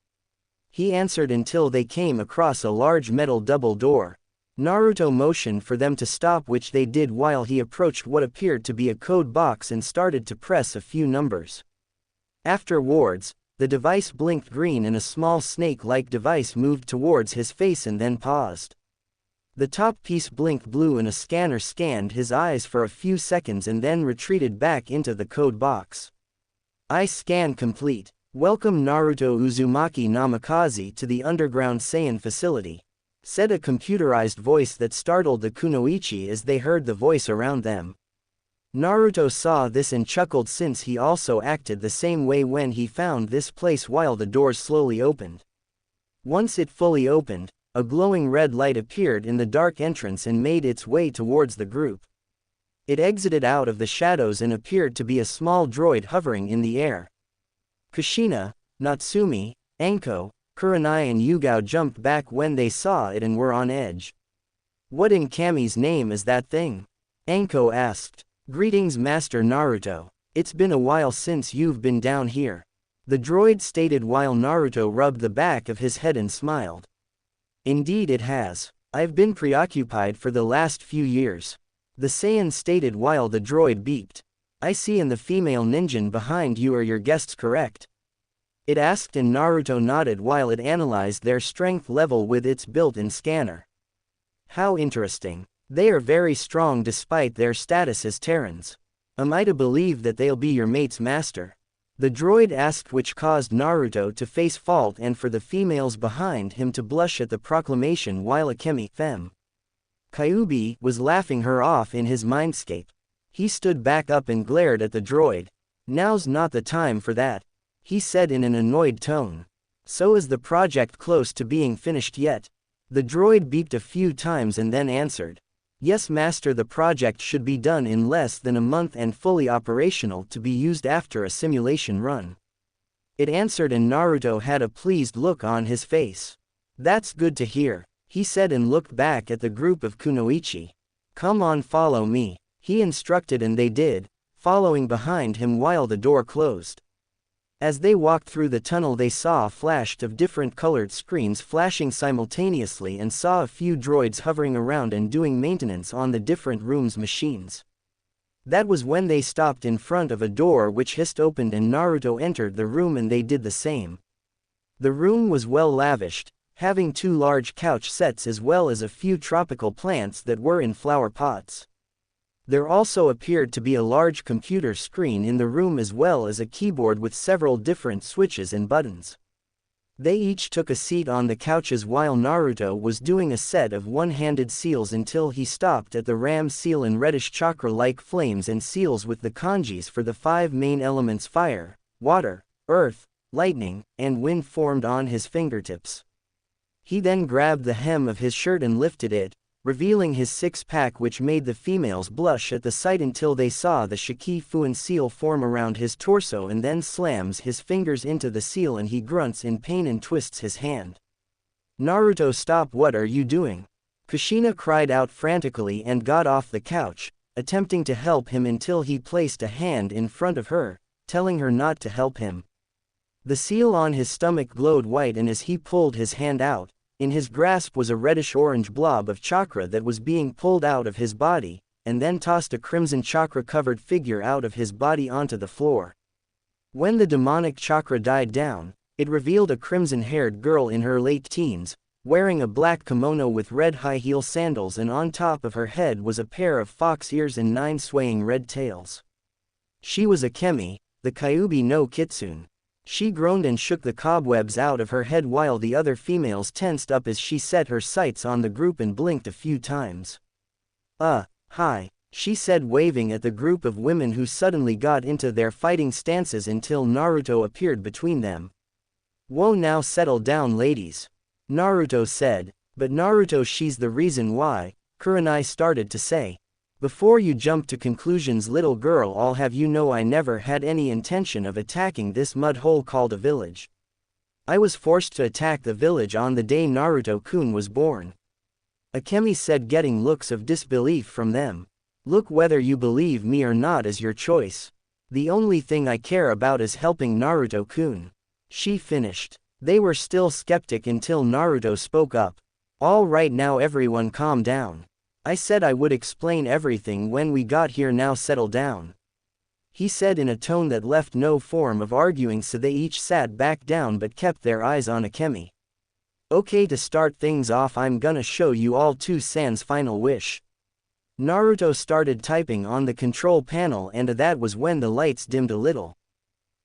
He answered, until they came across a large metal double door. Naruto motioned for them to stop, which they did, while he approached what appeared to be a code box and started to press a few numbers. Afterwards, the device blinked green and a small snake-like device moved towards his face and then paused. The top piece blinked blue and a scanner scanned his eyes for a few seconds and then retreated back into the code box. "Eye scan complete. Welcome Naruto Uzumaki Namikaze to the underground Saiyan facility," said a computerized voice that startled the kunoichi as they heard the voice around them. Naruto saw this and chuckled, since he also acted the same way when he found this place while the doors slowly opened. Once it fully opened, a glowing red light appeared in the dark entrance and made its way towards the group. It exited out of the shadows and appeared to be a small droid hovering in the air. Kushina, Natsumi, Anko, Kurenai and Yugao jumped back when they saw it and were on edge. "What in Kami's name is that thing?" Anko asked. "Greetings Master Naruto. It's been a while since you've been down here," the droid stated while Naruto rubbed the back of his head and smiled. "Indeed it has. I've been preoccupied for the last few years," the Saiyan stated while the droid beeped. "I see, and the female ninja behind you are your guests, correct?" it asked, and Naruto nodded while it analyzed their strength level with its built-in scanner. "How interesting. They are very strong despite their status as Terrans. Am I to believe that they'll be your mates, master?" the droid asked, which caused Naruto to face fault and for the females behind him to blush at the proclamation, while Akemi Fem Kyuubi was laughing her off in his mindscape. He stood back up and glared at the droid. "Now's not the time for that," he said in an annoyed tone. "So is the project close to being finished yet?" The droid beeped a few times and then answered. "Yes master, the project should be done in less than a month and fully operational to be used after a simulation run," it answered, and Naruto had a pleased look on his face. "That's good to hear," he said and looked back at the group of kunoichi. "Come on, follow me," he instructed, and they did, following behind him while the door closed. As they walked through the tunnel, they saw a flash of different colored screens flashing simultaneously and saw a few droids hovering around and doing maintenance on the different rooms' machines. That was when they stopped in front of a door which hissed opened and Naruto entered the room, and they did the same. The room was well lavished, having 2 large couch sets as well as a few tropical plants that were in flower pots. There also appeared to be a large computer screen in the room as well as a keyboard with several different switches and buttons. They each took a seat on the couches while Naruto was doing a set of one-handed seals until he stopped at the ram seal and reddish chakra-like flames and seals with the kanjis for the 5 main elements fire, water, earth, lightning, and wind formed on his fingertips. He then grabbed the hem of his shirt and lifted it, revealing his 6-pack, which made the females blush at the sight until they saw the Shiki Fuan seal form around his torso, and then slams his fingers into the seal and he grunts in pain and twists his hand. Naruto, stop, what are you doing? Kushina cried out frantically and got off the couch, attempting to help him until he placed a hand in front of her, telling her not to help him. The seal on his stomach glowed white, and as he pulled his hand out, in his grasp was a reddish-orange blob of chakra that was being pulled out of his body, and then tossed a crimson chakra-covered figure out of his body onto the floor. When the demonic chakra died down, it revealed a crimson-haired girl in her late teens, wearing a black kimono with red high-heel sandals, and on top of her head was a pair of fox ears and 9 swaying red tails. She was Akemi, the Kyuubi no Kitsune. She groaned and shook the cobwebs out of her head while the other females tensed up as she set her sights on the group and blinked a few times. Hi, she said, waving at the group of women who suddenly got into their fighting stances until Naruto appeared between them. Whoa, now settle down, ladies, Naruto said. But Naruto, she's the reason why, Kurenai started to say. Before you jump to conclusions, little girl, I'll have you know I never had any intention of attacking this mud hole called a village. I was forced to attack the village on the day Naruto-kun was born. Akemi said, getting looks of disbelief from them. Look, whether you believe me or not is your choice. The only thing I care about is helping Naruto-kun, she finished. They were still skeptic until Naruto spoke up. All right, now everyone calm down. I said I would explain everything when we got here, now settle down, he said in a tone that left no form of arguing, so they each sat back down but kept their eyes on Akemi. Okay, to start things off, I'm gonna show you all San's final wish. Naruto started typing on the control panel, and that was when the lights dimmed a little.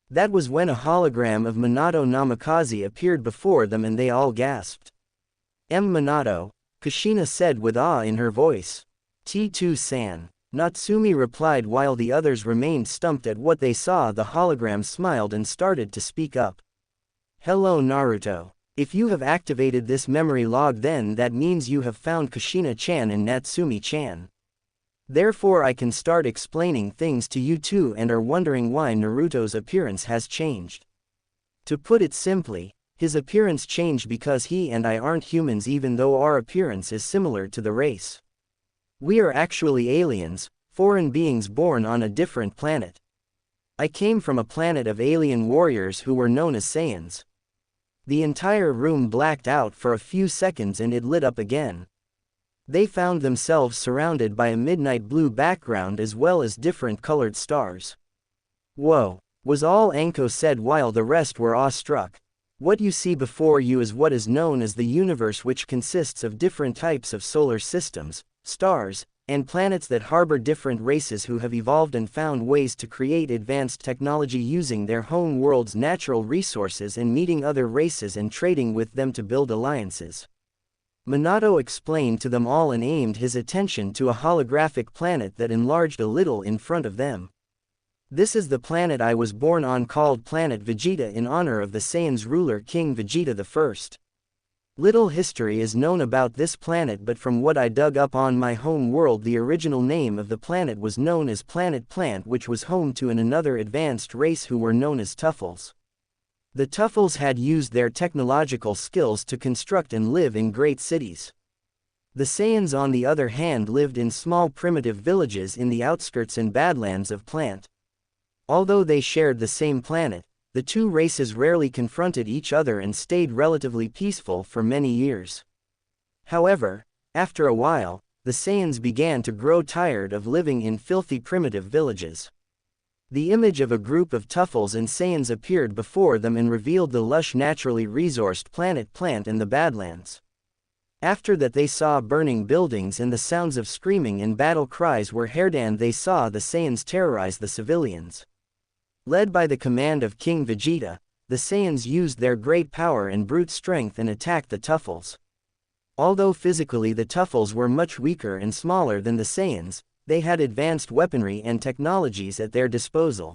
That was when a hologram of Minato Namikaze appeared before them and they all gasped. Minato, Kushina said with awe in her voice. T2-san, Natsumi replied while the others remained stumped at what they saw. The hologram smiled and started to speak up. Hello Naruto. If you have activated this memory log, then that means you have found Kushina-chan and Natsumi-chan. Therefore I can start explaining things to you too, and are wondering why Naruto's appearance has changed. To put it simply, his appearance changed because he and I aren't humans, even though our appearance is similar to the race. We are actually aliens, foreign beings born on a different planet. I came from a planet of alien warriors who were known as Saiyans. The entire room blacked out for a few seconds and it lit up again. They found themselves surrounded by a midnight blue background as well as different colored stars. Whoa, was all Anko said while the rest were awestruck. What you see before you is what is known as the universe, which consists of different types of solar systems, stars, and planets that harbor different races who have evolved and found ways to create advanced technology using their home world's natural resources and meeting other races and trading with them to build alliances. Minato explained to them all and aimed his attention to a holographic planet that enlarged a little in front of them. This is the planet I was born on, called Planet Vegeta, in honor of the Saiyans' ruler King Vegeta I. Little history is known about this planet, but from what I dug up on my home world, the original name of the planet was known as Planet Plant, which was home to another advanced race who were known as Tuffles. The Tuffles had used their technological skills to construct and live in great cities. The Saiyans, on the other hand, lived in small primitive villages in the outskirts and badlands of Plant. Although they shared the same planet, the two races rarely confronted each other and stayed relatively peaceful for many years. However, after a while, the Saiyans began to grow tired of living in filthy primitive villages. The image of a group of Tuffles and Saiyans appeared before them and revealed the lush naturally resourced planet Plant and the Badlands. After that they saw burning buildings and the sounds of screaming and battle cries were heard, and they saw the Saiyans terrorize the civilians. Led by the command of King Vegeta, the Saiyans used their great power and brute strength and attacked the Tuffles. Although physically the Tuffles were much weaker and smaller than the Saiyans, they had advanced weaponry and technologies at their disposal.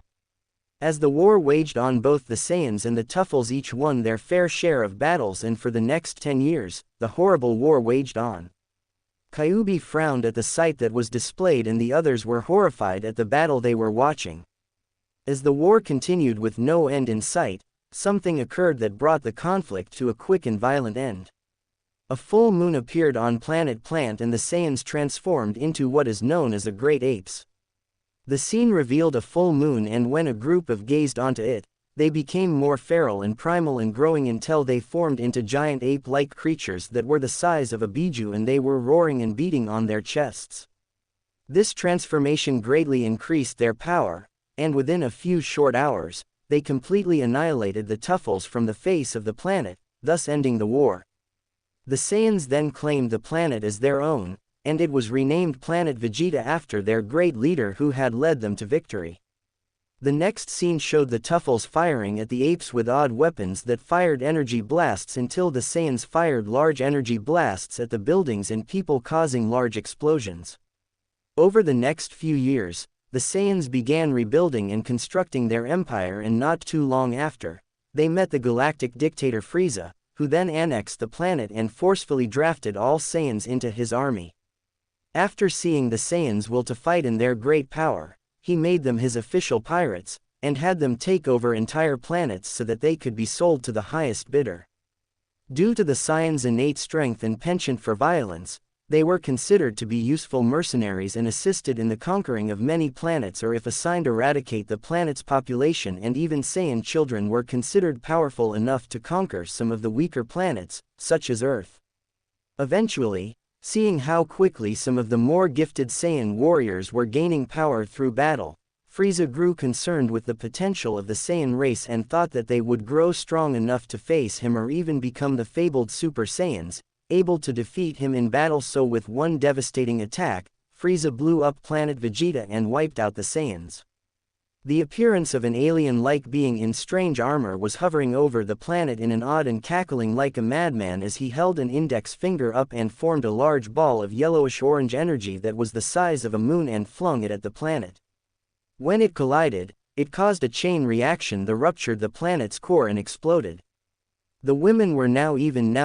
As the war waged on, both the Saiyans and the Tuffles each won their fair share of battles, and for the next 10 years, the horrible war waged on. Kyuubi frowned at the sight that was displayed, and the others were horrified at the battle they were watching. As the war continued with no end in sight, something occurred that brought the conflict to a quick and violent end. A full moon appeared on planet Plant and the Saiyans transformed into what is known as a great apes. The scene revealed a full moon, and when a group of gazed onto it, they became more feral and primal and growing until they formed into giant ape-like creatures that were the size of a biju, and they were roaring and beating on their chests. This transformation greatly increased their power, and within a few short hours, they completely annihilated the Tuffles from the face of the planet, thus ending the war. The Saiyans then claimed the planet as their own, and it was renamed Planet Vegeta after their great leader who had led them to victory. The next scene showed the Tuffles firing at the apes with odd weapons that fired energy blasts until the Saiyans fired large energy blasts at the buildings and people, causing large explosions. Over the next few years, the Saiyans began rebuilding and constructing their empire, and not too long after, they met the galactic dictator Frieza, who then annexed the planet and forcefully drafted all Saiyans into his army. After seeing the Saiyans' will to fight in their great power, he made them his official pirates, and had them take over entire planets so that they could be sold to the highest bidder. Due to the Saiyans' innate strength and penchant for violence, they were considered to be useful mercenaries and assisted in the conquering of many planets, or if assigned eradicate the planet's population, and even Saiyan children were considered powerful enough to conquer some of the weaker planets, such as Earth. Eventually, seeing how quickly some of the more gifted Saiyan warriors were gaining power through battle, Frieza grew concerned with the potential of the Saiyan race and thought that they would grow strong enough to face him or even become the fabled Super Saiyans, able to defeat him in battle. So with one devastating attack, Frieza blew up planet Vegeta and wiped out the Saiyans. The appearance of an alien-like being in strange armor was hovering over the planet in an odd and cackling like a madman as he held an index finger up and formed a large ball of yellowish-orange energy that was the size of a moon and flung it at the planet. When it collided, it caused a chain reaction that ruptured the planet's core and exploded. The women were now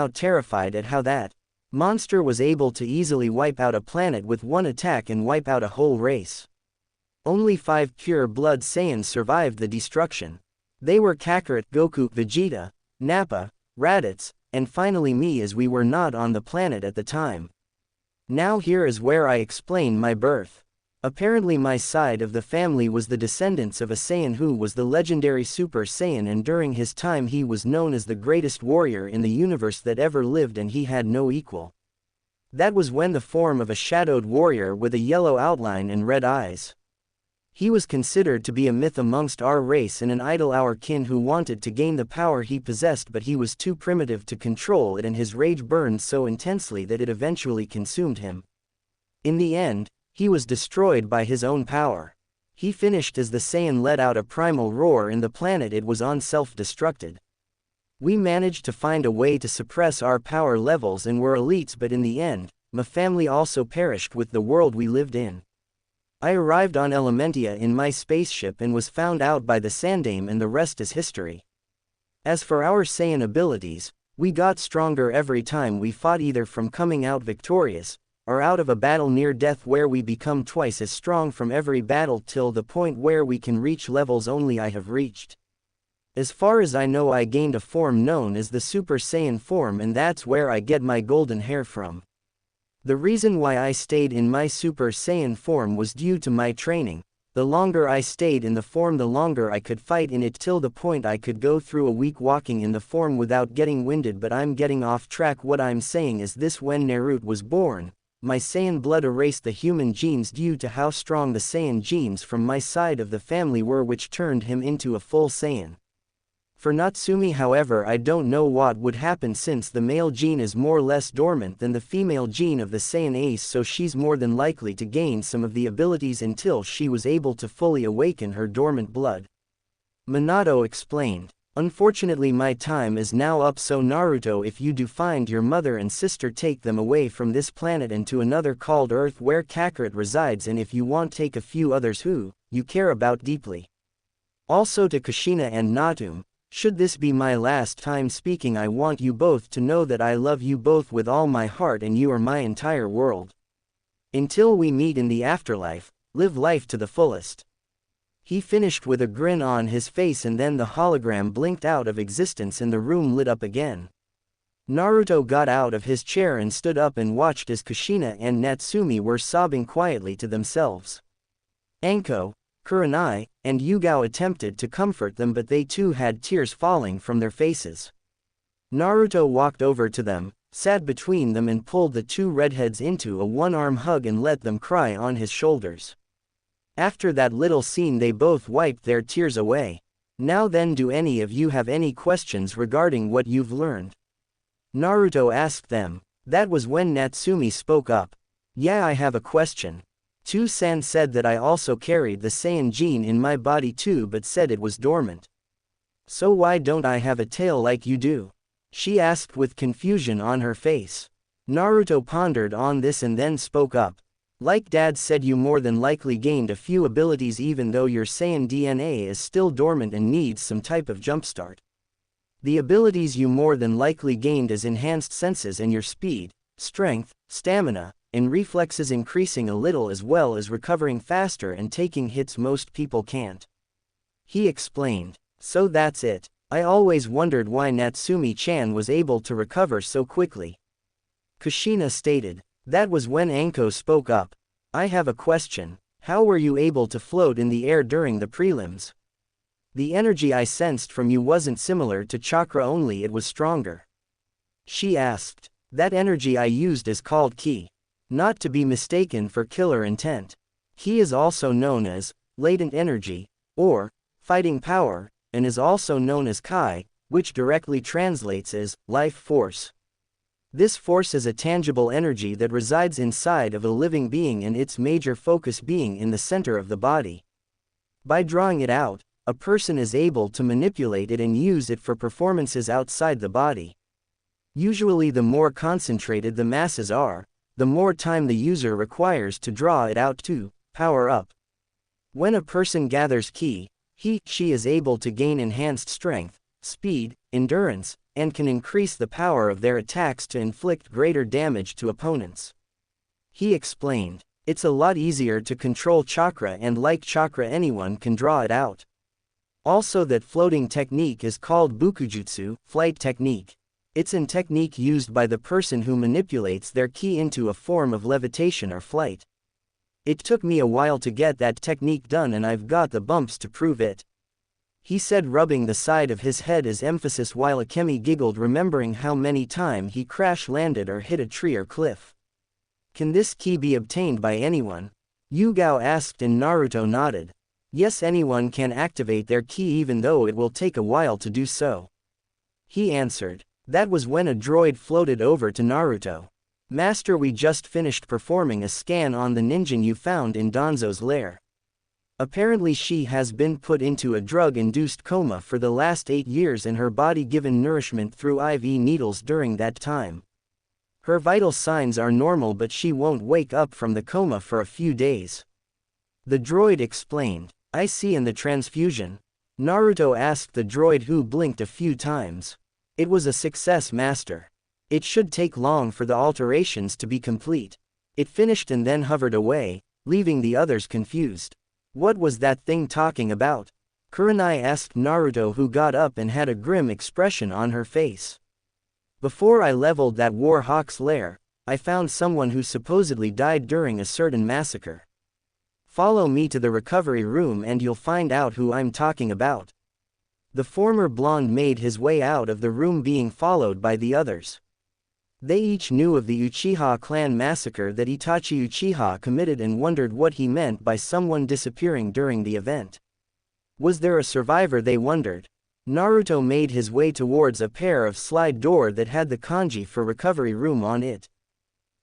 terrified at how that monster was able to easily wipe out a planet with one attack and wipe out a whole race. Only 5 pure-blood Saiyans survived the destruction. They were Kakarot, Goku, Vegeta, Nappa, Raditz, and finally me, as we were not on the planet at the time. Now here is where I explain my birth. Apparently my side of the family was the descendants of a Saiyan who was the legendary Super Saiyan, and during his time he was known as the greatest warrior in the universe that ever lived, and he had no equal. That was when the form of a shadowed warrior with a yellow outline and red eyes. He was considered to be a myth amongst our race and an idol our kin who wanted to gain the power he possessed, but he was too primitive to control it, and his rage burned so intensely that it eventually consumed him. In the end, he was destroyed by his own power. He finished as the Saiyan let out a primal roar and the planet it was on self-destructed. We managed to find a way to suppress our power levels and were elites, but in the end, my family also perished with the world we lived in. I arrived on Elementia in my spaceship and was found out by the Sandaime, and the rest is history. As for our Saiyan abilities, we got stronger every time we fought, either from coming out victorious, or out of a battle near death, where we become twice as strong from every battle till the point where we can reach levels only I have reached. As far as I know, I gained a form known as the Super Saiyan form, and that's where I get my golden hair from. The reason why I stayed in my Super Saiyan form was due to my training. The longer I stayed in the form, the longer I could fight in it, till the point I could go through a week walking in the form without getting winded. But I'm getting off track. What I'm saying is this: when Naruto was born, my Saiyan blood erased the human genes due to how strong the Saiyan genes from my side of the family were, which turned him into a full Saiyan. For Natsumi, however, I don't know what would happen, since the male gene is more or less dormant than the female gene of the Saiyan ace, so she's more than likely to gain some of the abilities until she was able to fully awaken her dormant blood. Minato explained. Unfortunately, my time is now up, so Naruto, if you do find your mother and sister, take them away from this planet and to another called Earth where Kakarot resides, and if you want, take a few others who you care about deeply. Also to Kushina and Natum, should this be my last time speaking, I want you both to know that I love you both with all my heart and you are my entire world. Until we meet in the afterlife, live life to the fullest. He finished with a grin on his face, and then the hologram blinked out of existence and the room lit up again. Naruto got out of his chair and stood up and watched as Kushina and Natsumi were sobbing quietly to themselves. Anko, Kurenai, and Yugao attempted to comfort them, but they too had tears falling from their faces. Naruto walked over to them, sat between them and pulled the two redheads into a one-arm hug and let them cry on his shoulders. After that little scene, they both wiped their tears away. Now then, do any of you have any questions regarding what you've learned? Naruto asked them. That was when Natsumi spoke up. Yeah, I have a question. Tu-san said that I also carried the Saiyan gene in my body too, but said it was dormant. So why don't I have a tail like you do? She asked with confusion on her face. Naruto pondered on this and then spoke up. Like Dad said, you more than likely gained a few abilities even though your Saiyan DNA is still dormant and needs some type of jumpstart. The abilities you more than likely gained is enhanced senses and your speed, strength, stamina, and reflexes increasing a little, as well as recovering faster and taking hits most people can't. He explained. So that's it. I always wondered why Natsumi-chan was able to recover so quickly. Kushina stated. That was when Anko spoke up. I have a question. How were you able to float in the air during the prelims? The energy I sensed from you wasn't similar to chakra, only it was stronger. She asked. That energy I used is called ki. Not to be mistaken for killer intent. Ki is also known as latent energy, or fighting power, and is also known as kai, which directly translates as life force. This force is a tangible energy that resides inside of a living being, and its major focus being in the center of the body. By drawing it out, a person is able to manipulate it and use it for performances outside the body. Usually the more concentrated the masses are, the more time the user requires to draw it out to power up. When a person gathers ki, she is able to gain enhanced strength, speed, endurance, and can increase the power of their attacks to inflict greater damage to opponents. He explained. It's a lot easier to control chakra, and like chakra, anyone can draw it out. Also, that floating technique is called bukujutsu, flight technique. It's a technique used by the person who manipulates their ki into a form of levitation or flight. It took me a while to get that technique done, and I've got the bumps to prove it. He said, rubbing the side of his head as emphasis, while Akemi giggled, remembering how many times he crash-landed or hit a tree or cliff. Can this ki be obtained by anyone? Yugao asked, and Naruto nodded. Yes, anyone can activate their ki, even though it will take a while to do so. He answered. That was when a droid floated over to Naruto. Master, we just finished performing a scan on the ninja you found in Danzo's lair. Apparently she has been put into a drug-induced coma for the last 8 years, and her body given nourishment through IV needles during that time. Her vital signs are normal, but she won't wake up from the coma for a few days. The droid explained. I see. In the transfusion? Naruto asked the droid, who blinked a few times. It was a success, Master. It should take long for the alterations to be complete. It finished and then hovered away, leaving the others confused. What was that thing talking about? Kurenai asked Naruto, who got up and had a grim expression on her face. Before I leveled that War Hawk's lair, I found someone who supposedly died during a certain massacre. Follow me to the recovery room and you'll find out who I'm talking about. The former blonde made his way out of the room, being followed by the others. They each knew of the Uchiha clan massacre that Itachi Uchiha committed and wondered what he meant by someone disappearing during the event. Was there a survivor, they wondered. Naruto made his way towards a pair of slide door that had the kanji for recovery room on it.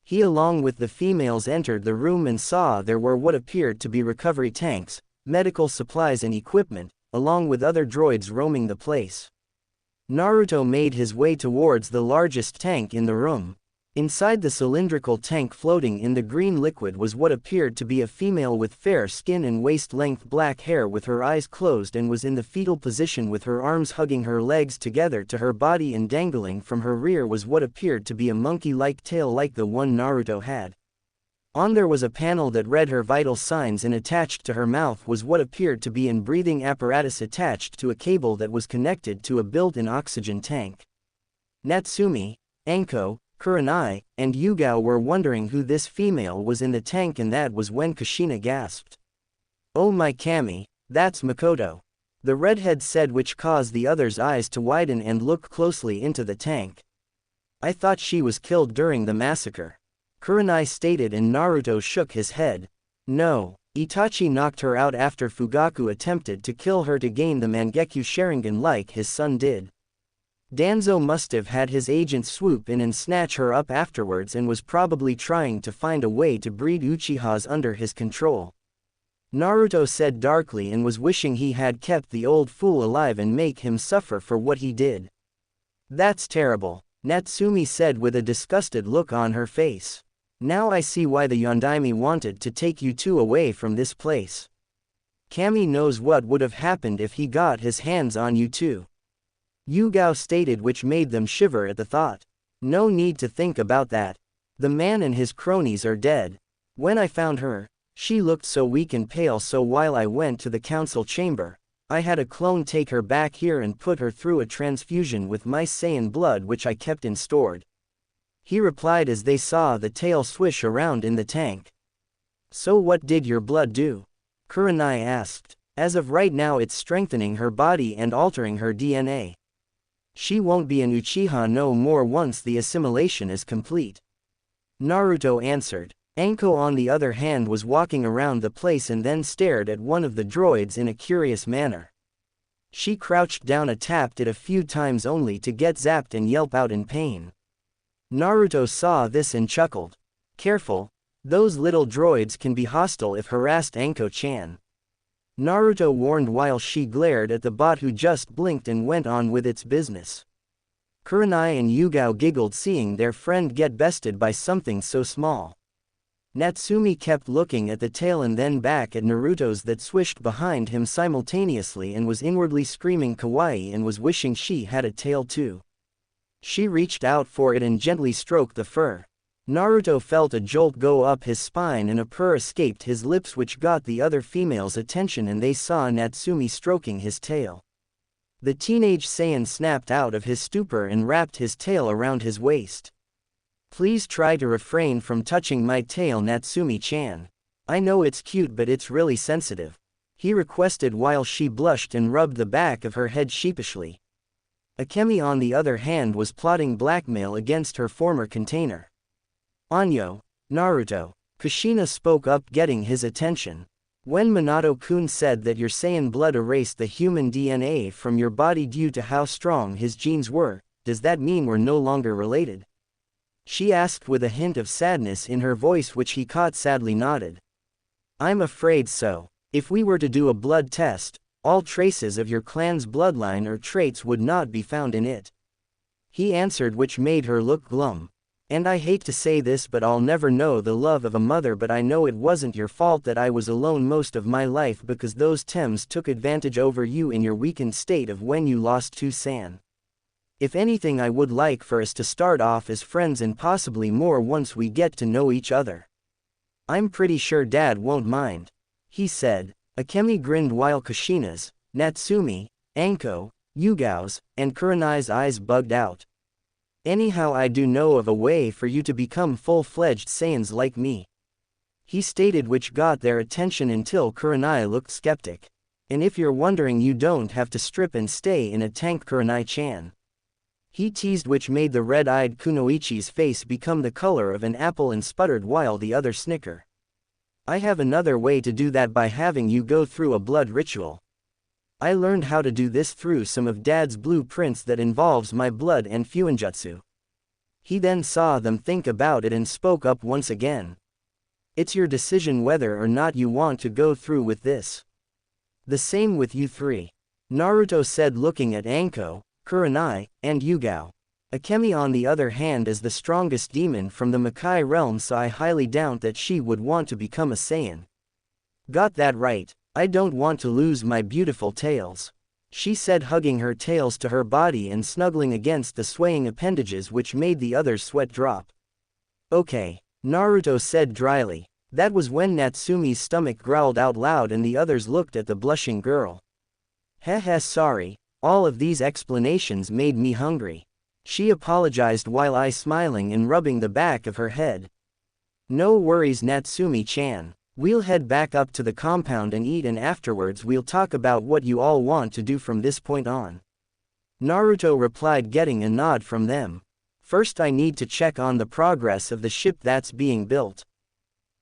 He along with the females entered the room and saw there were what appeared to be recovery tanks, medical supplies and equipment, along with other droids roaming the place. Naruto made his way towards the largest tank in the room. Inside the cylindrical tank floating in the green liquid was what appeared to be a female with fair skin and waist-length black hair with her eyes closed and was in the fetal position with her arms hugging her legs together to her body, and dangling from her rear was what appeared to be a monkey-like tail like the one Naruto had. On there was a panel that read her vital signs, and attached to her mouth was what appeared to be a breathing apparatus attached to a cable that was connected to a built-in oxygen tank. Natsumi, Anko, Kurenai, and Yugao were wondering who this female was in the tank, and that was when Kushina gasped. "Oh my Kami, that's Makoto," the redhead said, which caused the others' eyes to widen and look closely into the tank. "I thought she was killed during the massacre," Kurenai stated, and Naruto shook his head. "No, Itachi knocked her out after Fugaku attempted to kill her to gain the Mangekyo Sharingan like his son did. Danzo must have had his agent swoop in and snatch her up afterwards, and was probably trying to find a way to breed Uchihas under his control," Naruto said darkly, and was wishing he had kept the old fool alive and make him suffer for what he did. "That's terrible," Natsumi said with a disgusted look on her face. "Now I see why the Yondaime wanted to take you two away from this place. Kami knows what would have happened if he got his hands on you two," Yugao stated, which made them shiver at the thought. "No need to think about that. The man and his cronies are dead. When I found her, she looked so weak and pale, so while I went to the council chamber, I had a clone take her back here and put her through a transfusion with my Saiyan blood, which I kept in stored," he replied as they saw the tail swish around in the tank. "So what did your blood do?" Kurenai asked. "As of right now it's strengthening her body and altering her DNA. She won't be an Uchiha no more once the assimilation is complete," Naruto answered. Anko on the other hand was walking around the place and then stared at one of the droids in a curious manner. She crouched down and tapped it a few times only to get zapped and yelp out in pain. Naruto saw this and chuckled. "Careful, those little droids can be hostile if harassed, Anko-chan," Naruto warned while she glared at the bot, who just blinked and went on with its business. Kurenai and Yugao giggled seeing their friend get bested by something so small. Natsumi kept looking at the tail and then back at Naruto's that swished behind him simultaneously, and was inwardly screaming kawaii and was wishing she had a tail too. She reached out for it and gently stroked the fur. Naruto felt a jolt go up his spine and a purr escaped his lips, which got the other females' attention, and they saw Natsumi stroking his tail. The teenage Saiyan snapped out of his stupor and wrapped his tail around his waist. "Please try to refrain from touching my tail, Natsumi-chan. I know it's cute but it's really sensitive," he requested while she blushed and rubbed the back of her head sheepishly. Akemi on the other hand was plotting blackmail against her former container. "Anyo, Naruto," Kushina spoke up, getting his attention. "When Minato-kun said that your Saiyan blood erased the human DNA from your body due to how strong his genes were, does that mean we're no longer related?" she asked with a hint of sadness in her voice, which he caught sadly nodded. "I'm afraid so. If we were to do a blood test, all traces of your clan's bloodline or traits would not be found in it," he answered, which made her look glum. "And I hate to say this, but I'll never know the love of a mother, but I know it wasn't your fault that I was alone most of my life, because those Tems took advantage over you in your weakened state of when you lost to San. If anything, I would like for us to start off as friends and possibly more once we get to know each other. I'm pretty sure Dad won't mind," he said. Akemi grinned while Kushina's, Natsumi, Anko, Yugao's, and Kurenai's eyes bugged out. "Anyhow, I do know of a way for you to become full-fledged Saiyans like me," he stated, which got their attention until Kurenai looked skeptic. "And if you're wondering, you don't have to strip and stay in a tank, Kurenai-chan. he teased, which made the red-eyed Kunoichi's face become the color of an apple and sputtered while the other snickered. I have another way to do that, by having you go through a blood ritual. I learned how to do this through some of Dad's blueprints that involves my blood and fuinjutsu. He then saw them think about it and spoke up once again. It's your decision whether or not you want to go through with this. The same with you three, Naruto said, looking at Anko, Kurenai, and Yugao. Akemi on the other hand is the strongest demon from the Makai realm, so I highly doubt that she would want to become a Saiyan. Got that right, I don't want to lose my beautiful tails, she said, hugging her tails to her body and snuggling against the swaying appendages, which made the others' sweat drop. Okay, Naruto said dryly. That was when Natsume's stomach growled out loud and the others looked at the blushing girl. Heh, sorry, all of these explanations made me hungry, she apologized while smiling and rubbing the back of her head. No worries, Natsumi-chan. We'll head back up to the compound and eat, and afterwards we'll talk about what you all want to do from this point on. Naruto replied, getting a nod from them. First I need to check on the progress of the ship that's being built.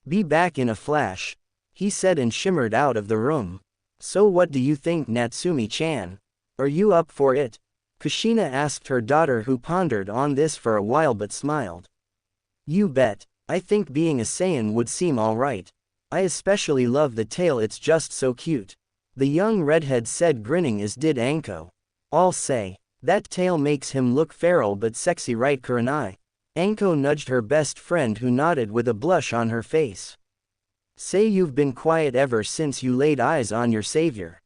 Be back in a flash, he said and shimmered out of the room. So what do you think, Natsumi-chan? Are you up for it? Kushina asked her daughter, who pondered on this for a while but smiled. You bet, I think being a Saiyan would seem alright. I especially love the tail, it's just so cute. The young redhead said, grinning, as did Anko. I'll say, that tail makes him look feral but sexy, right, Kurenai? Anko nudged her best friend, who nodded with a blush on her face. Say you've been quiet ever since you laid eyes on your savior.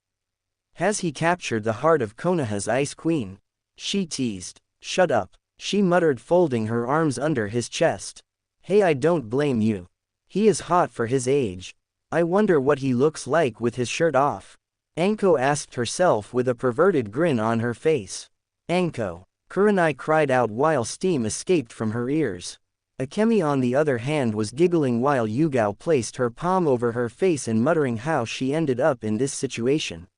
Has he captured the heart of Konoha's Ice Queen? She teased. Shut up, she muttered, folding her arms under his chest. Hey, I don't blame you. He is hot for his age. I wonder what he looks like with his shirt off. Anko asked herself with a perverted grin on her face. Anko, Kurenai cried out while steam escaped from her ears. Akemi on the other hand was giggling while Yugao placed her palm over her face and muttering how she ended up in this situation.